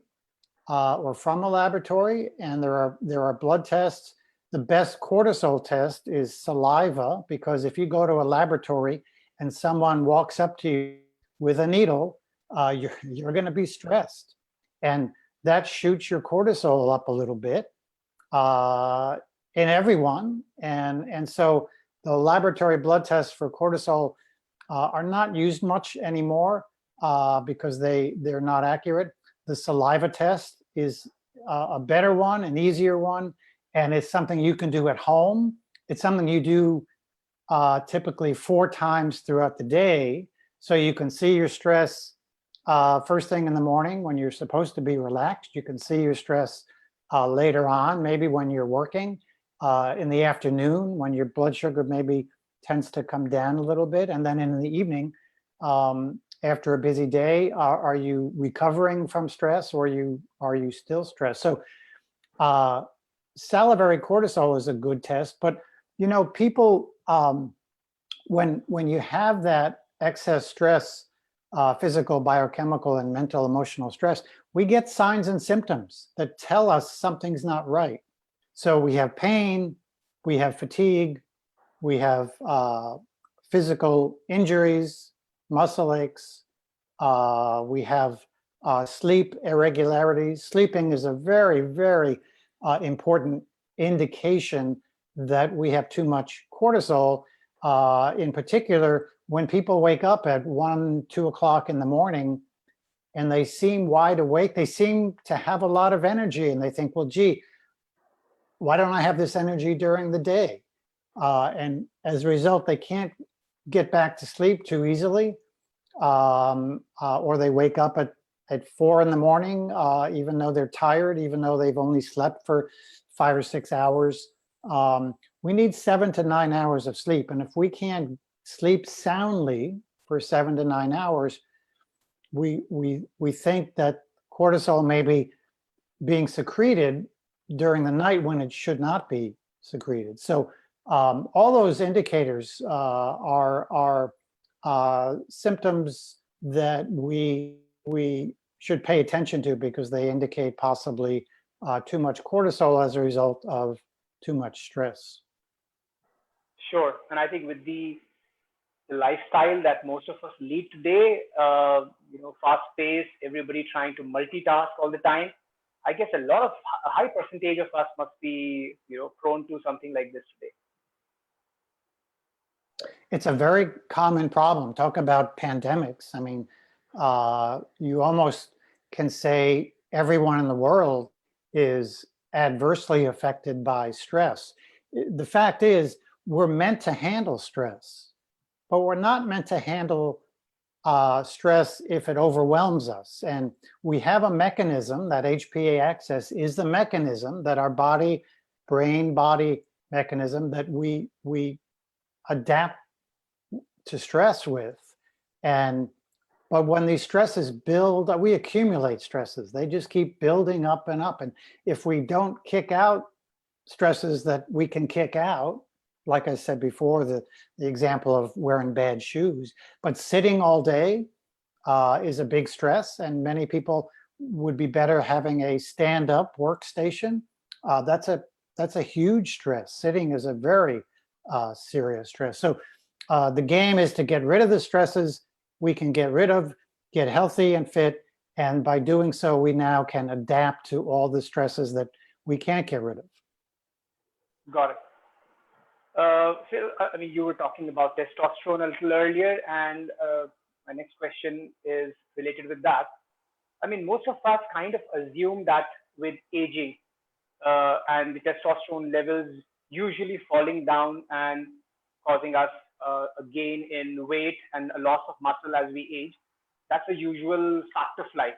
S5: or from a laboratory, and there are blood tests. The best cortisol test is saliva, because if you go to a laboratory and someone walks up to you with a needle, you're going to be stressed, and that shoots your cortisol up a little bit in everyone, and so the laboratory blood tests for cortisol are not used much anymore because they're not accurate. The saliva test is a better one, an easier one, and it's something you can do at home. It's something you do typically 4 times throughout the day, so you can see your stress first thing in the morning when you're supposed to be relaxed. You can see your stress later on, maybe when you're working, in the afternoon when your blood sugar maybe tends to come down a little bit, and then in the evening after a busy day, are you recovering from stress, or are you still stressed? So salivary cortisol is a good test, but people, when you have that excess stress, physical, biochemical, and mental, emotional stress, we get signs and symptoms that tell us something's not right. So we have pain, we have fatigue, we have physical injuries, muscle aches, we have sleep irregularities. Sleeping is a very, very important indication that we have too much cortisol. In particular, when people wake up at 1, 2 o'clock in the morning and they seem wide awake, they seem to have a lot of energy, and they think, well, gee, why don't I have this energy during the day? And as a result, they can't get back to sleep too easily, or they wake up at 4 in the morning, even though they're tired, even though they've only slept for 5 or 6 hours. We need 7 to 9 hours of sleep. And if we can't sleep soundly for 7 to 9 hours, we think that cortisol may be being secreted during the night when it should not be secreted. So all those indicators are symptoms that we should pay attention to, because they indicate possibly too much cortisol as a result of too much stress.
S6: Sure. And I think with the lifestyle that most of us lead today, fast-paced, everybody trying to multitask all the time, I guess a high percentage of us must be, prone to something like this today.
S5: It's a very common problem. Talk about pandemics. I mean, you almost can say everyone in the world is adversely affected by stress. The fact is, we're meant to handle stress, but we're not meant to handle stress if it overwhelms us. And we have a mechanism, that HPA axis is the mechanism that our body, brain-body mechanism that we adapt to stress with. But when these stresses build, we accumulate stresses. They just keep building up and up. And if we don't kick out stresses that we can kick out, like I said before, the example of wearing bad shoes, but sitting all day is a big stress, and many people would be better having a stand-up workstation. That's a huge stress. Sitting is a very serious stress. So the game is to get rid of the stresses we can get rid of, get healthy and fit, and by doing so, we now can adapt to all the stresses that we can't get rid of.
S6: Got it. Phil, I mean, you were talking about testosterone a little earlier, and my next question is related with that. I mean, most of us kind of assume that with aging and the testosterone levels usually falling down and causing us a gain in weight and a loss of muscle as we age, that's a usual fact of life.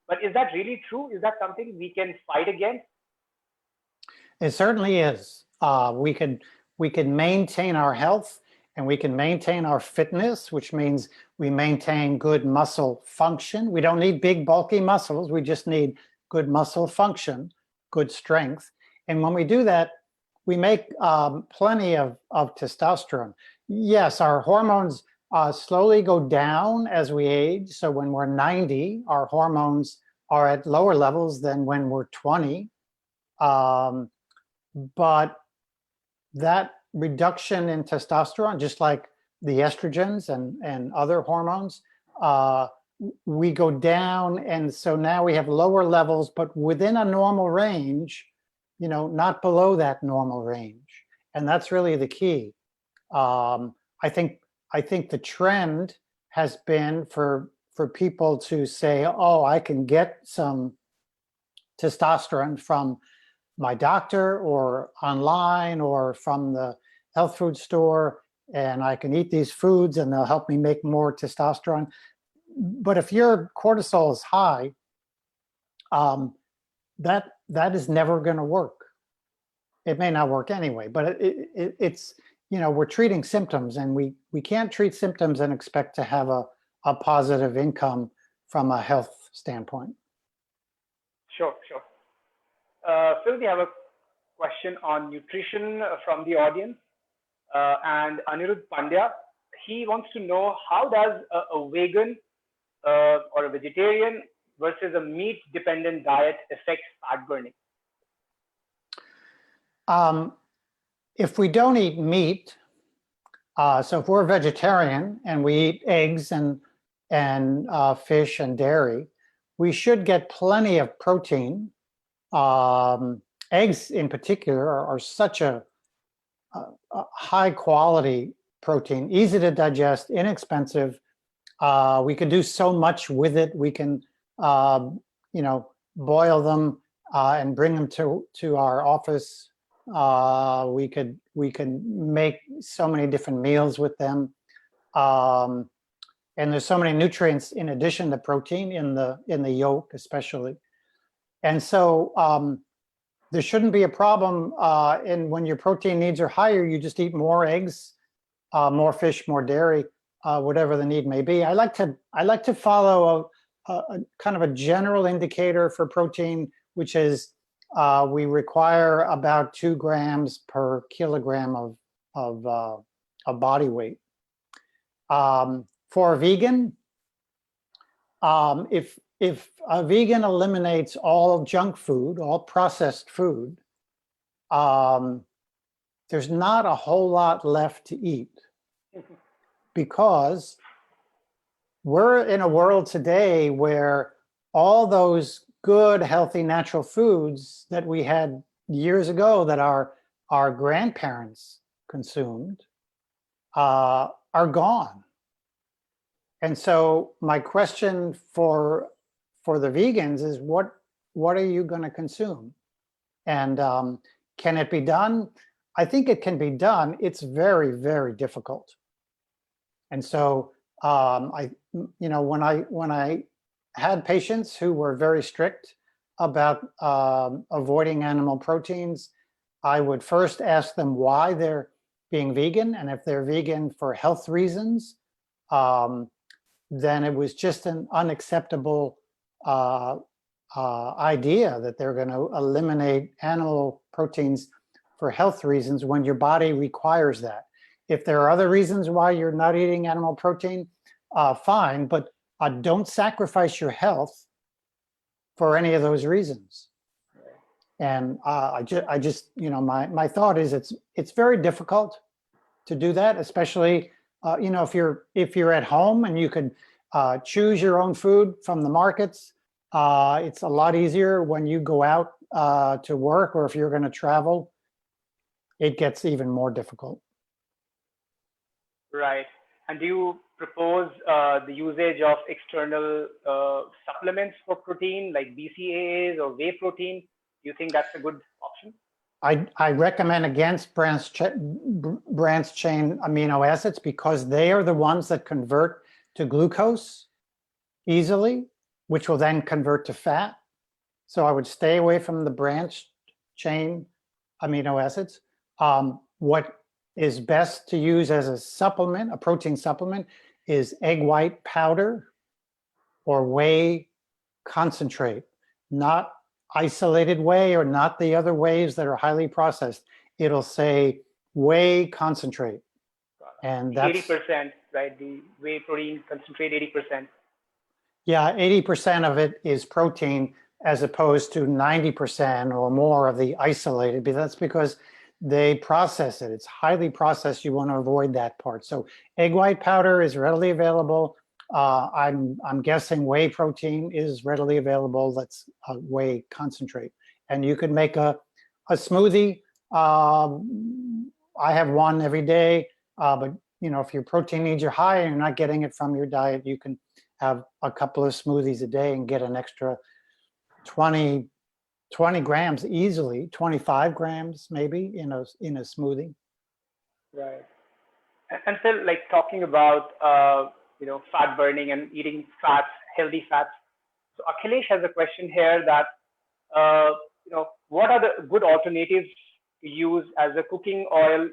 S6: But is that really true? Is that something we can fight against?
S5: It certainly is. We can maintain our health, and we can maintain our fitness, which means we maintain good muscle function. We don't need big, bulky muscles. We just need good muscle function, good strength. And when we do that, we make plenty of testosterone. Yes, our hormones slowly go down as we age. So when we're 90, our hormones are at lower levels than when we're 20. But that reduction in testosterone, just like the estrogens and other hormones, we go down. And so now we have lower levels, but within a normal range, you know, not below that normal range. And that's really the key. I think the trend has been for people to say, oh, I can get some testosterone from my doctor or online or from the health food store, and I can eat these foods and they'll help me make more testosterone. But if your cortisol is high, that is never going to work. It may not work anyway, but it's, you know, we're treating symptoms, and we can't treat symptoms and expect to have a positive income from a health standpoint.
S6: Sure. Phil, we have a question on nutrition from the audience. And Anirudh Pandya, he wants to know, how does a vegan or a vegetarian versus a meat-dependent diet affect fat burning?
S5: If we don't eat meat, so if we're vegetarian and we eat eggs and fish and dairy, we should get plenty of protein. Eggs in particular are such a high quality protein, easy to digest, inexpensive. We can do so much with it. We can, you know, boil them and bring them to our office. We can make so many different meals with them. And there's so many nutrients in addition to protein in the yolk, especially. And so there shouldn't be a problem. And when your protein needs are higher, you just eat more eggs, more fish, more dairy, whatever the need may be. I like to follow a kind of a general indicator for protein, which is we require about 2 grams per kilogram of body weight. For a vegan, if a vegan eliminates all junk food, all processed food, there's not a whole lot left to eat, because we're in a world today where all those good, healthy, natural foods that we had years ago that our grandparents consumed are gone. And so my question for the vegans is, what are you going to consume? And can it be done? I think it can be done. It's very, very difficult. And so When I had patients who were very strict about avoiding animal proteins, I would first ask them why they're being vegan, and if they're vegan for health reasons, then it was just an unacceptable idea that they're going to eliminate animal proteins for health reasons when your body requires that. If there are other reasons why you're not eating animal protein, fine, but don't sacrifice your health for any of those reasons. And I just, my thought is it's very difficult to do that, especially, if you're at home and you could choose your own food from the markets. It's a lot easier when you go out to work, or if you're going to travel, it gets even more difficult.
S6: Right. And do you propose the usage of external supplements for protein, like BCAAs or whey protein? Do you think that's a good option?
S5: I recommend against branched chain amino acids because they are the ones that convert to glucose easily, which will then convert to fat. So I would stay away from the branched chain amino acids. What is best to use as a supplement, a protein supplement, is egg white powder or whey concentrate, not isolated whey or not the other wheys that are highly processed. It'll say whey concentrate. And that's
S6: 80%, right? The whey protein concentrate 80%.
S5: Yeah, 80% of it is protein as opposed to 90% or more of the isolated, but that's because they process it. It's highly processed. You want to avoid that part. So egg white powder is readily available. I'm guessing whey protein is readily available. That's whey concentrate. And you could make a smoothie. I have one every day, but if your protein needs are high and you're not getting it from your diet, you can have a couple of smoothies a day and get an extra 20 grams easily, 25 grams maybe in a smoothie.
S6: Right. And Phil, like talking about fat burning and eating fats, healthy fats. So Akhilesh has a question here that what are the good alternatives to use as a cooking oil?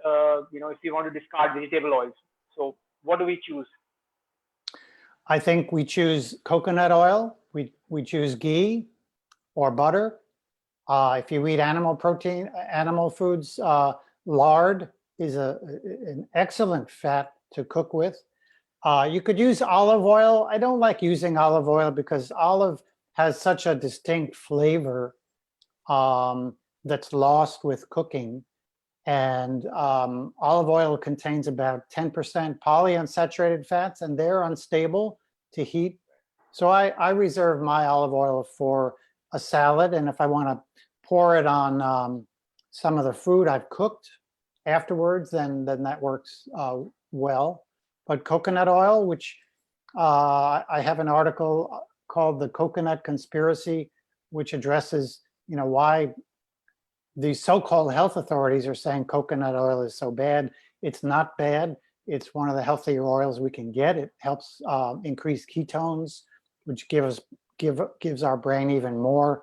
S6: If you want to discard vegetable oils. So what do we choose?
S5: I think we choose coconut oil. We choose ghee or butter. If you eat animal foods, lard is an excellent fat to cook with. You could use olive oil. I don't like using olive oil because olive has such a distinct flavor that's lost with cooking. And olive oil contains about 10% polyunsaturated fats, and they're unstable to heat. So I reserve my olive oil for a salad, and if I want to pour it on some of the food I've cooked afterwards, then that works well. But coconut oil, which I have an article called "The Coconut Conspiracy," which addresses why the so-called health authorities are saying coconut oil is so bad. It's not bad. It's one of the healthier oils we can get. It helps increase ketones, which gives our brain even more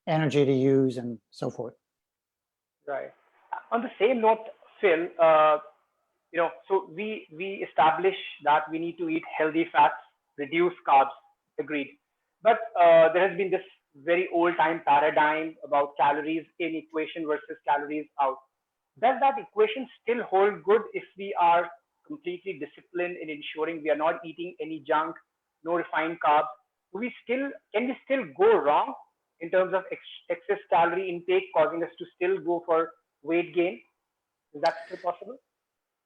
S5: energy to use and so forth.
S6: Right. On the same note, Phil, so we establish that we need to eat healthy fats, reduce carbs, agreed. But there has been this very old time paradigm about calories in equation versus calories out. Does that equation still hold good if we are completely disciplined in ensuring we are not eating any junk, no refined carbs? Can we still go wrong in terms of excess calorie intake, causing us to still go for weight gain? Is that still possible?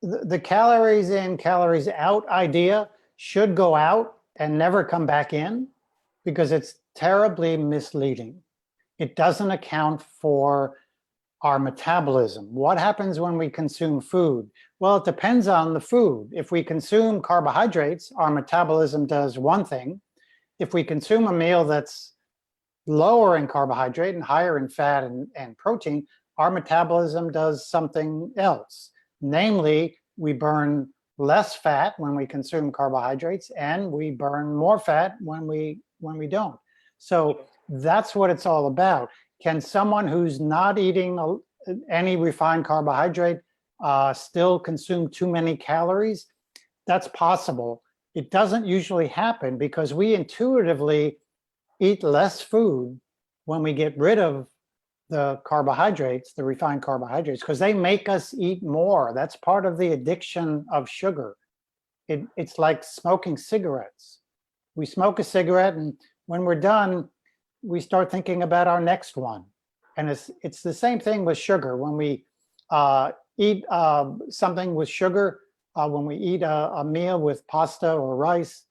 S5: The calories in, calories out idea should go out and never come back in because it's terribly misleading. It doesn't account for our metabolism. What happens when we consume food? Well, it depends on the food. If we consume carbohydrates, our metabolism does one thing. If we consume a meal that's lower in carbohydrate and higher in fat and protein, our metabolism does something else. Namely, we burn less fat when we consume carbohydrates, and we burn more fat when we don't. So that's what it's all about. Can someone who's not eating any refined carbohydrate still consume too many calories? That's possible. It doesn't usually happen because we intuitively eat less food when we get rid of the carbohydrates, the refined carbohydrates, because they make us eat more. That's part of the addiction of sugar. It's like smoking cigarettes. We smoke a cigarette, and when we're done, we start thinking about our next one. And it's the same thing with sugar. When we eat something with sugar, when we eat a meal with pasta or rice,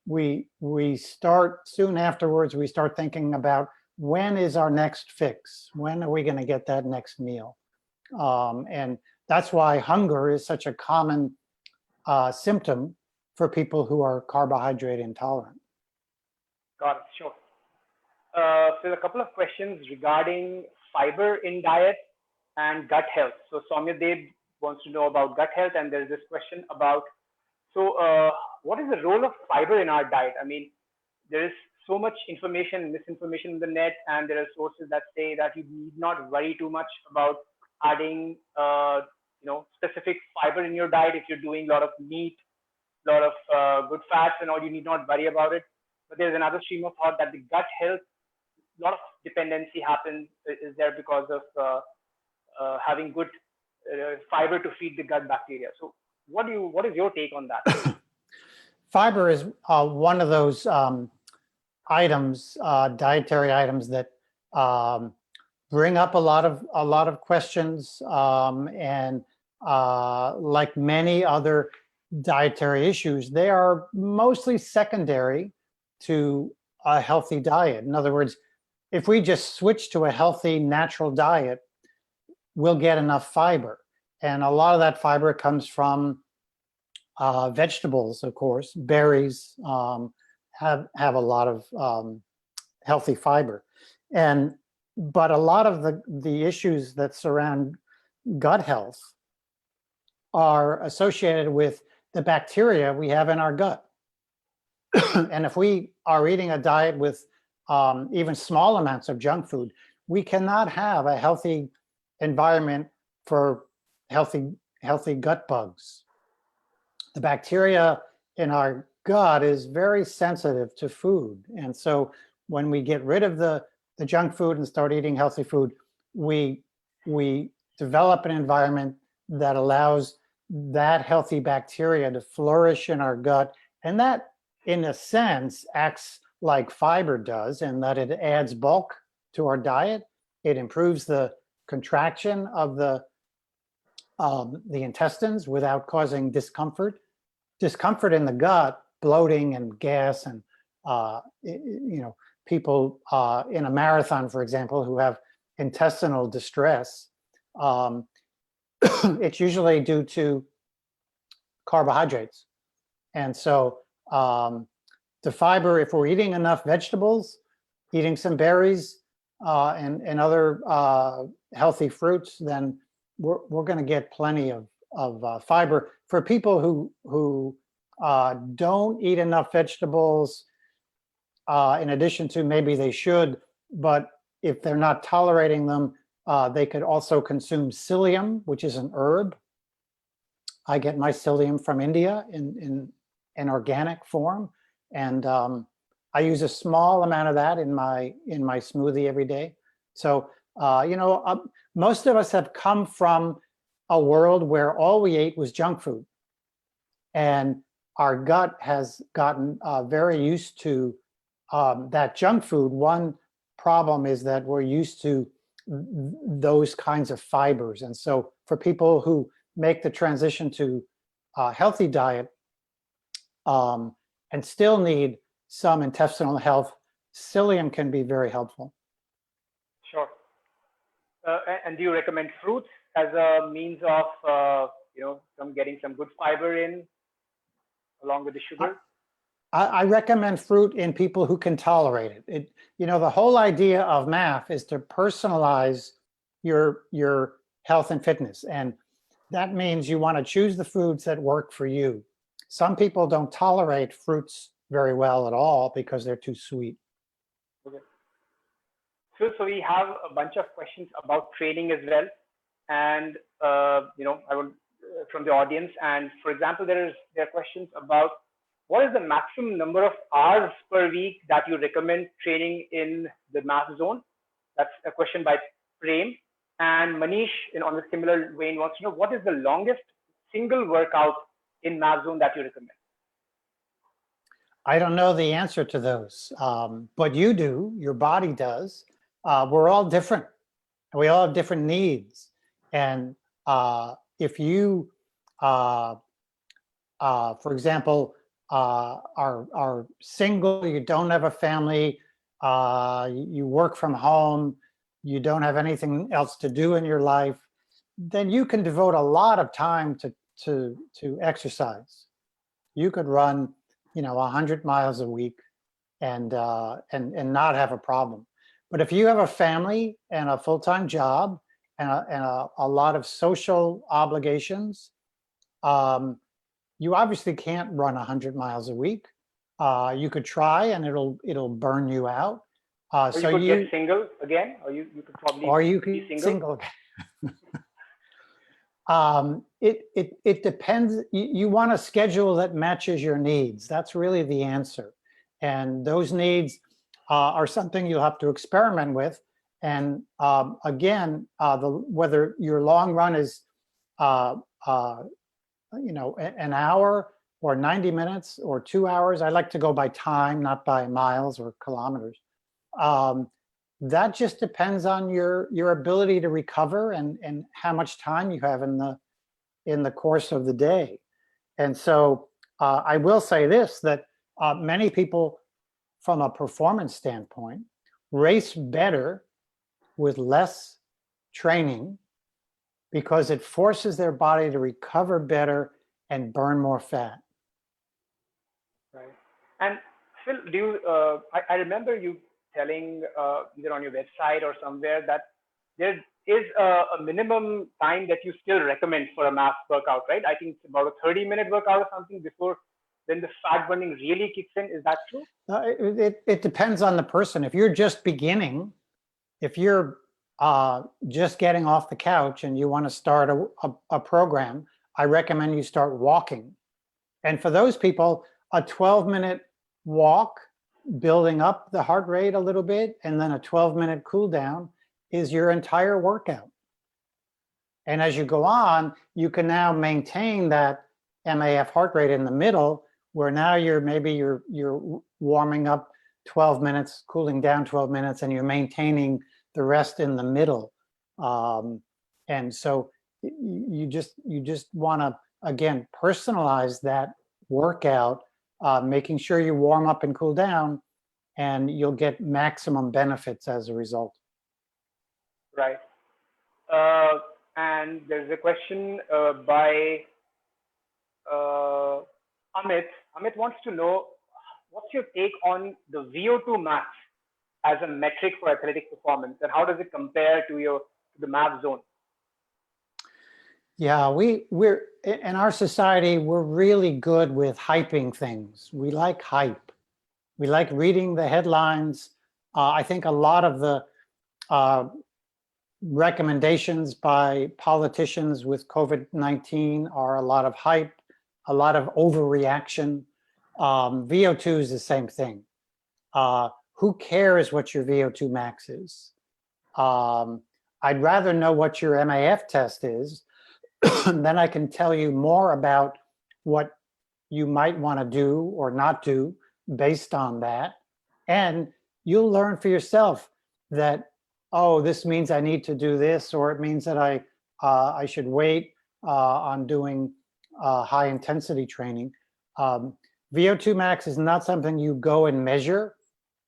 S5: we start soon afterwards, we start thinking about when is our next fix? When are we going to get that next meal? And that's why hunger is such a common symptom for people who are carbohydrate intolerant.
S6: Got it, sure. So a couple of questions regarding fiber in diet and gut health. So Soumya Dev wants to know about gut health, and there's this question about, what is the role of fiber in our diet? I mean, there is so much information, misinformation in the net, and there are sources that say that you need not worry too much about adding, specific fiber in your diet if you're doing a lot of meat, a lot of good fats and all. You need not worry about it. But there's another stream of thought that the gut health, a lot of dependency happens is there because of having good fiber to feed the gut bacteria. So what is your take on that?
S5: Fiber is one of those items, dietary items that bring up a lot of questions, and like many other dietary issues, they are mostly secondary to a healthy diet. In other words, if we just switch to a healthy, natural diet, we'll get enough fiber. And a lot of that fiber comes from vegetables, of course. Berries have a lot of healthy fiber. But a lot of the issues that surround gut health are associated with the bacteria we have in our gut. And if we are eating a diet with even small amounts of junk food, we cannot have a healthy environment for healthy gut bugs. The bacteria in our gut is very sensitive to food. And so when we get rid of the junk food and start eating healthy food, we develop an environment that allows that healthy bacteria to flourish in our gut. And that, in a sense, acts like fiber does, in that it adds bulk to our diet. It improves the contraction of the intestines without causing discomfort. Discomfort in the gut, bloating and gas, and people in a marathon, for example, who have intestinal distress, it's usually due to carbohydrates. And so the fiber, if we're eating enough vegetables, eating some berries and other healthy fruits, then we're going to get plenty of fiber. For people who don't eat enough vegetables, in addition to maybe they should, but if they're not tolerating them, they could also consume psyllium, which is an herb. I get my psyllium from India in an organic form, and I use a small amount of that in my smoothie every day. So most of us have come from a world where all we ate was junk food, and our gut has gotten very used to that junk food. One problem is that we're used to those kinds of fibers, and so for people who make the transition to a healthy diet and still need some intestinal health, psyllium can be very helpful.
S6: Sure. And do you recommend fruits as a means of getting some good fiber in along with the sugar?
S5: I recommend fruit in people who can tolerate it. The whole idea of MAF is to personalize your health and fitness. And that means you want to choose the foods that work for you. Some people don't tolerate fruits very well at all because they're too sweet.
S6: Okay. So we have a bunch of questions about training as well, and I would from the audience. And for example, there are questions about what is the maximum number of hours per week that you recommend training in the MAF zone? That's a question by Prem. And Manish, on a similar vein, wants to know what is the longest single workout in MAF zone that you recommend?
S5: I don't know the answer to those, but you do, your body does. We're all different. We all have different needs. And if you, for example, are single, you don't have a family, you work from home, you don't have anything else to do in your life, then you can devote a lot of time to exercise. You could run, 100 miles a week and not have a problem. But if you have a family and a full-time job and a lot of social obligations, you obviously can't run 100 miles a week. You could try and it'll burn you out.
S6: Or you could get single again, or you could probably
S5: or you could
S6: be
S5: single. It depends. You want a schedule that matches your needs. That's really the answer. And those needs are something you'll have to experiment with. And again, whether your long run is an hour or 90 minutes or 2 hours. I like to go by time, not by miles or kilometers. That just depends on your ability to recover and how much time you have in the course of the day. And so I will say this, that many people from a performance standpoint race better with less training because it forces their body to recover better and burn more fat.
S6: Right. And Phil, I remember you telling either on your website or somewhere that there is a minimum time that you still recommend for a MAF workout, right? I think it's about a 30-minute workout or something before then the fat burning really kicks in. Is that true?
S5: It depends on the person. If you're just beginning, if you're just getting off the couch and you want to start a program, I recommend you start walking. And for those people, a 12-minute walk, building up the heart rate a little bit, and then a 12-minute cool down is your entire workout. And as you go on, you can now maintain that MAF heart rate in the middle, where now you're warming up 12 minutes, cooling down 12 minutes, and you're maintaining the rest in the middle. And so you just want to, again, personalize that workout, making sure you warm up and cool down, and you'll get maximum benefits as a result.
S6: Right. And there's a question by Amit. Amit wants to know, what's your take on the VO2 max as a metric for athletic performance, and how does it compare to the MAF zone?
S5: Yeah, we're in our society, we're really good with hyping things. We like hype. We like reading the headlines. I think a lot of the recommendations by politicians with COVID-19 are a lot of hype, a lot of overreaction. VO2 is the same thing. Who cares what your VO2 max is? I'd rather know what your MAF test is, then I can tell you more about what you might want to do or not do based on that. And you'll learn for yourself that, oh, this means I need to do this, or it means that I should wait on doing high intensity training. VO2 max is not something you go and measure.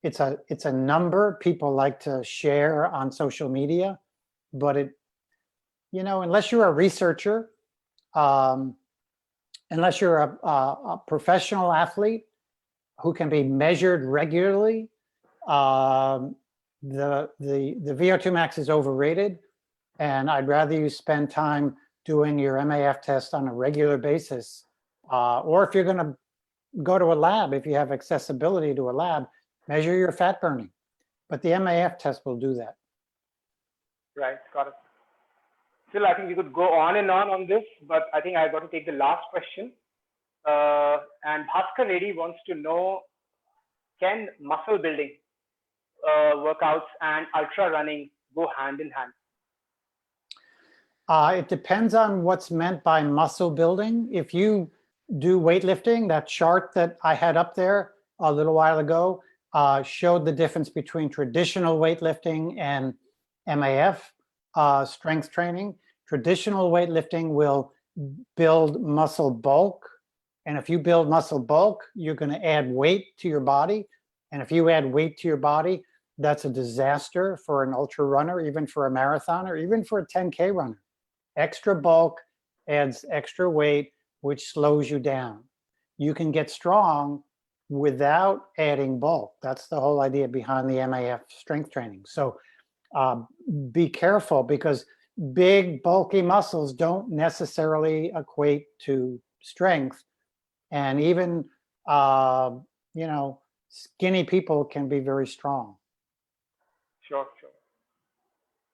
S5: It's a number people like to share on social media, but unless you're a researcher, unless you're a professional athlete who can be measured regularly, the VO2 max is overrated, and I'd rather you spend time doing your MAF test on a regular basis, or if you're going to go to a lab, if you have accessibility to a lab, measure your fat burning. But the MAF test will do that.
S6: Right, got it. Still, I think we could go on and on this, but I think I got to take the last question. And Bhaskar Reddy wants to know, can muscle building workouts and ultra running go hand in hand?
S5: It depends on what's meant by muscle building. If you do weightlifting, that chart that I had up there a little while ago showed the difference between traditional weightlifting and MAF strength training. Traditional weightlifting will build muscle bulk. And if you build muscle bulk, you're going to add weight to your body. And if you add weight to your body, that's a disaster for an ultra runner, even for a marathoner, even for a 10K runner. Extra bulk adds extra weight, which slows you down. You can get strong without adding bulk. That's the whole idea behind the MAF strength training. So be careful, because big, bulky muscles don't necessarily equate to strength. And even, you know, skinny people can be very strong.
S6: Sure.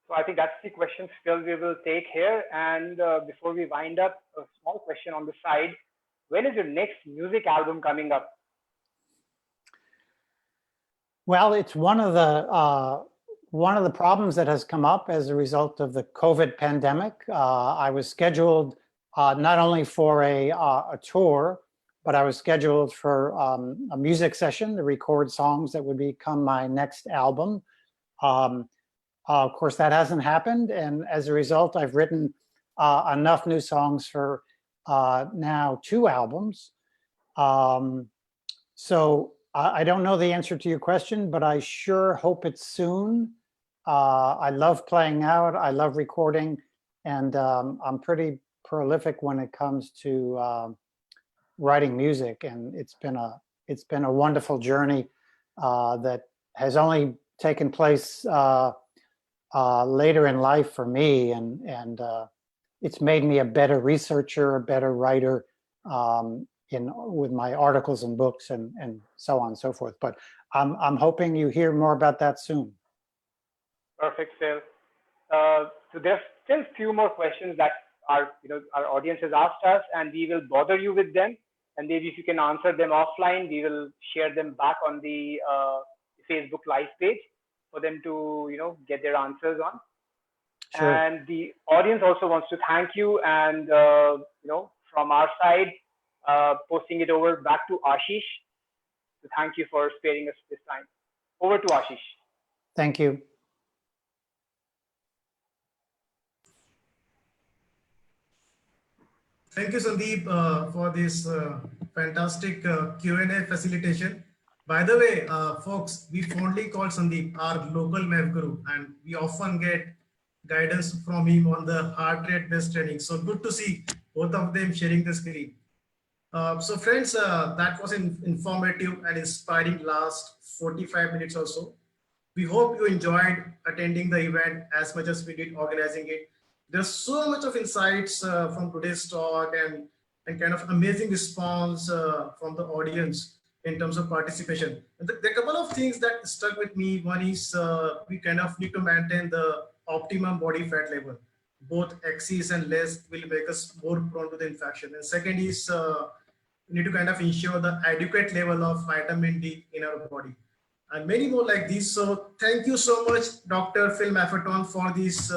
S6: So I think that's the question still we will take here. And before we wind up, a small question on the side. When is your next music album coming up?
S5: Well, it's one of the problems that has come up as a result of the COVID pandemic. I was scheduled not only for a tour, but I was scheduled for a music session to record songs that would become my next album. Of course, that hasn't happened. And as a result, I've written enough new songs for now 2 albums. So I don't know the answer to your question, but I sure hope it's soon. I love playing out. I love recording. And I'm pretty prolific when it comes to writing music. And it's been a wonderful journey that has only taken place later in life for me, and it's made me a better researcher, a better writer with my articles and books and so on and so forth. But I'm hoping you hear more about that soon.
S6: Perfect, Phil. So there's still few more questions that our audience has asked us, and we will bother you with them. And maybe if you can answer them offline, we will share them back on the Facebook Live page for them to get their answers on. Sure. And the audience also wants to thank you, and from our side, posting it over back to Ashish. So thank you for sparing us this time. Over to Ashish.
S5: Thank you.
S3: Thank you, Sandeep, for this fantastic Q&A facilitation. By the way, folks, we fondly call Sandeep our local MAF guru, and we often get guidance from him on the heart rate based training. So good to see both of them sharing the screen. So friends, that was an informative and inspiring last 45 minutes or so. We hope you enjoyed attending the event as much as we did organizing it. There's so much of insights from today's talk and kind of amazing response from the audience in terms of participation. There are a couple of things that stuck with me. One is we kind of need to maintain the optimum body fat level. Both excess and less will make us more prone to the infection. And second is we need to kind of ensure the adequate level of vitamin D in our body. And many more like this. So thank you so much, Dr. Phil Maffetone, for these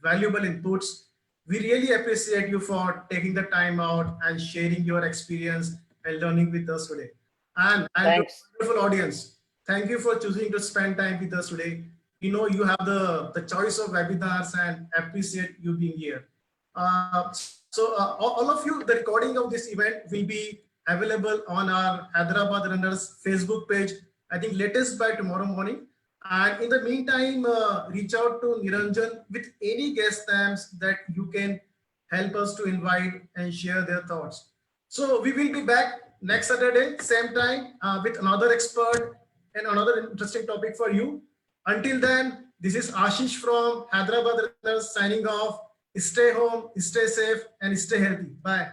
S3: valuable inputs. We really appreciate you for taking the time out and sharing your experience and learning with us today. And
S5: thanks.
S3: Wonderful audience, thank you for choosing to spend time with us today. You know, you have the choice of webinars, and appreciate you being here. All of you, the recording of this event will be available on our Hyderabad Runners Facebook page, I think latest by tomorrow morning. And in the meantime, reach out to Niranjan with any guest names that you can help us to invite and share their thoughts. So we will be back next Saturday, same time, with another expert and another interesting topic for you. Until then, this is Ashish from Hyderabad Runners signing off. Stay home, stay safe, and stay healthy. Bye.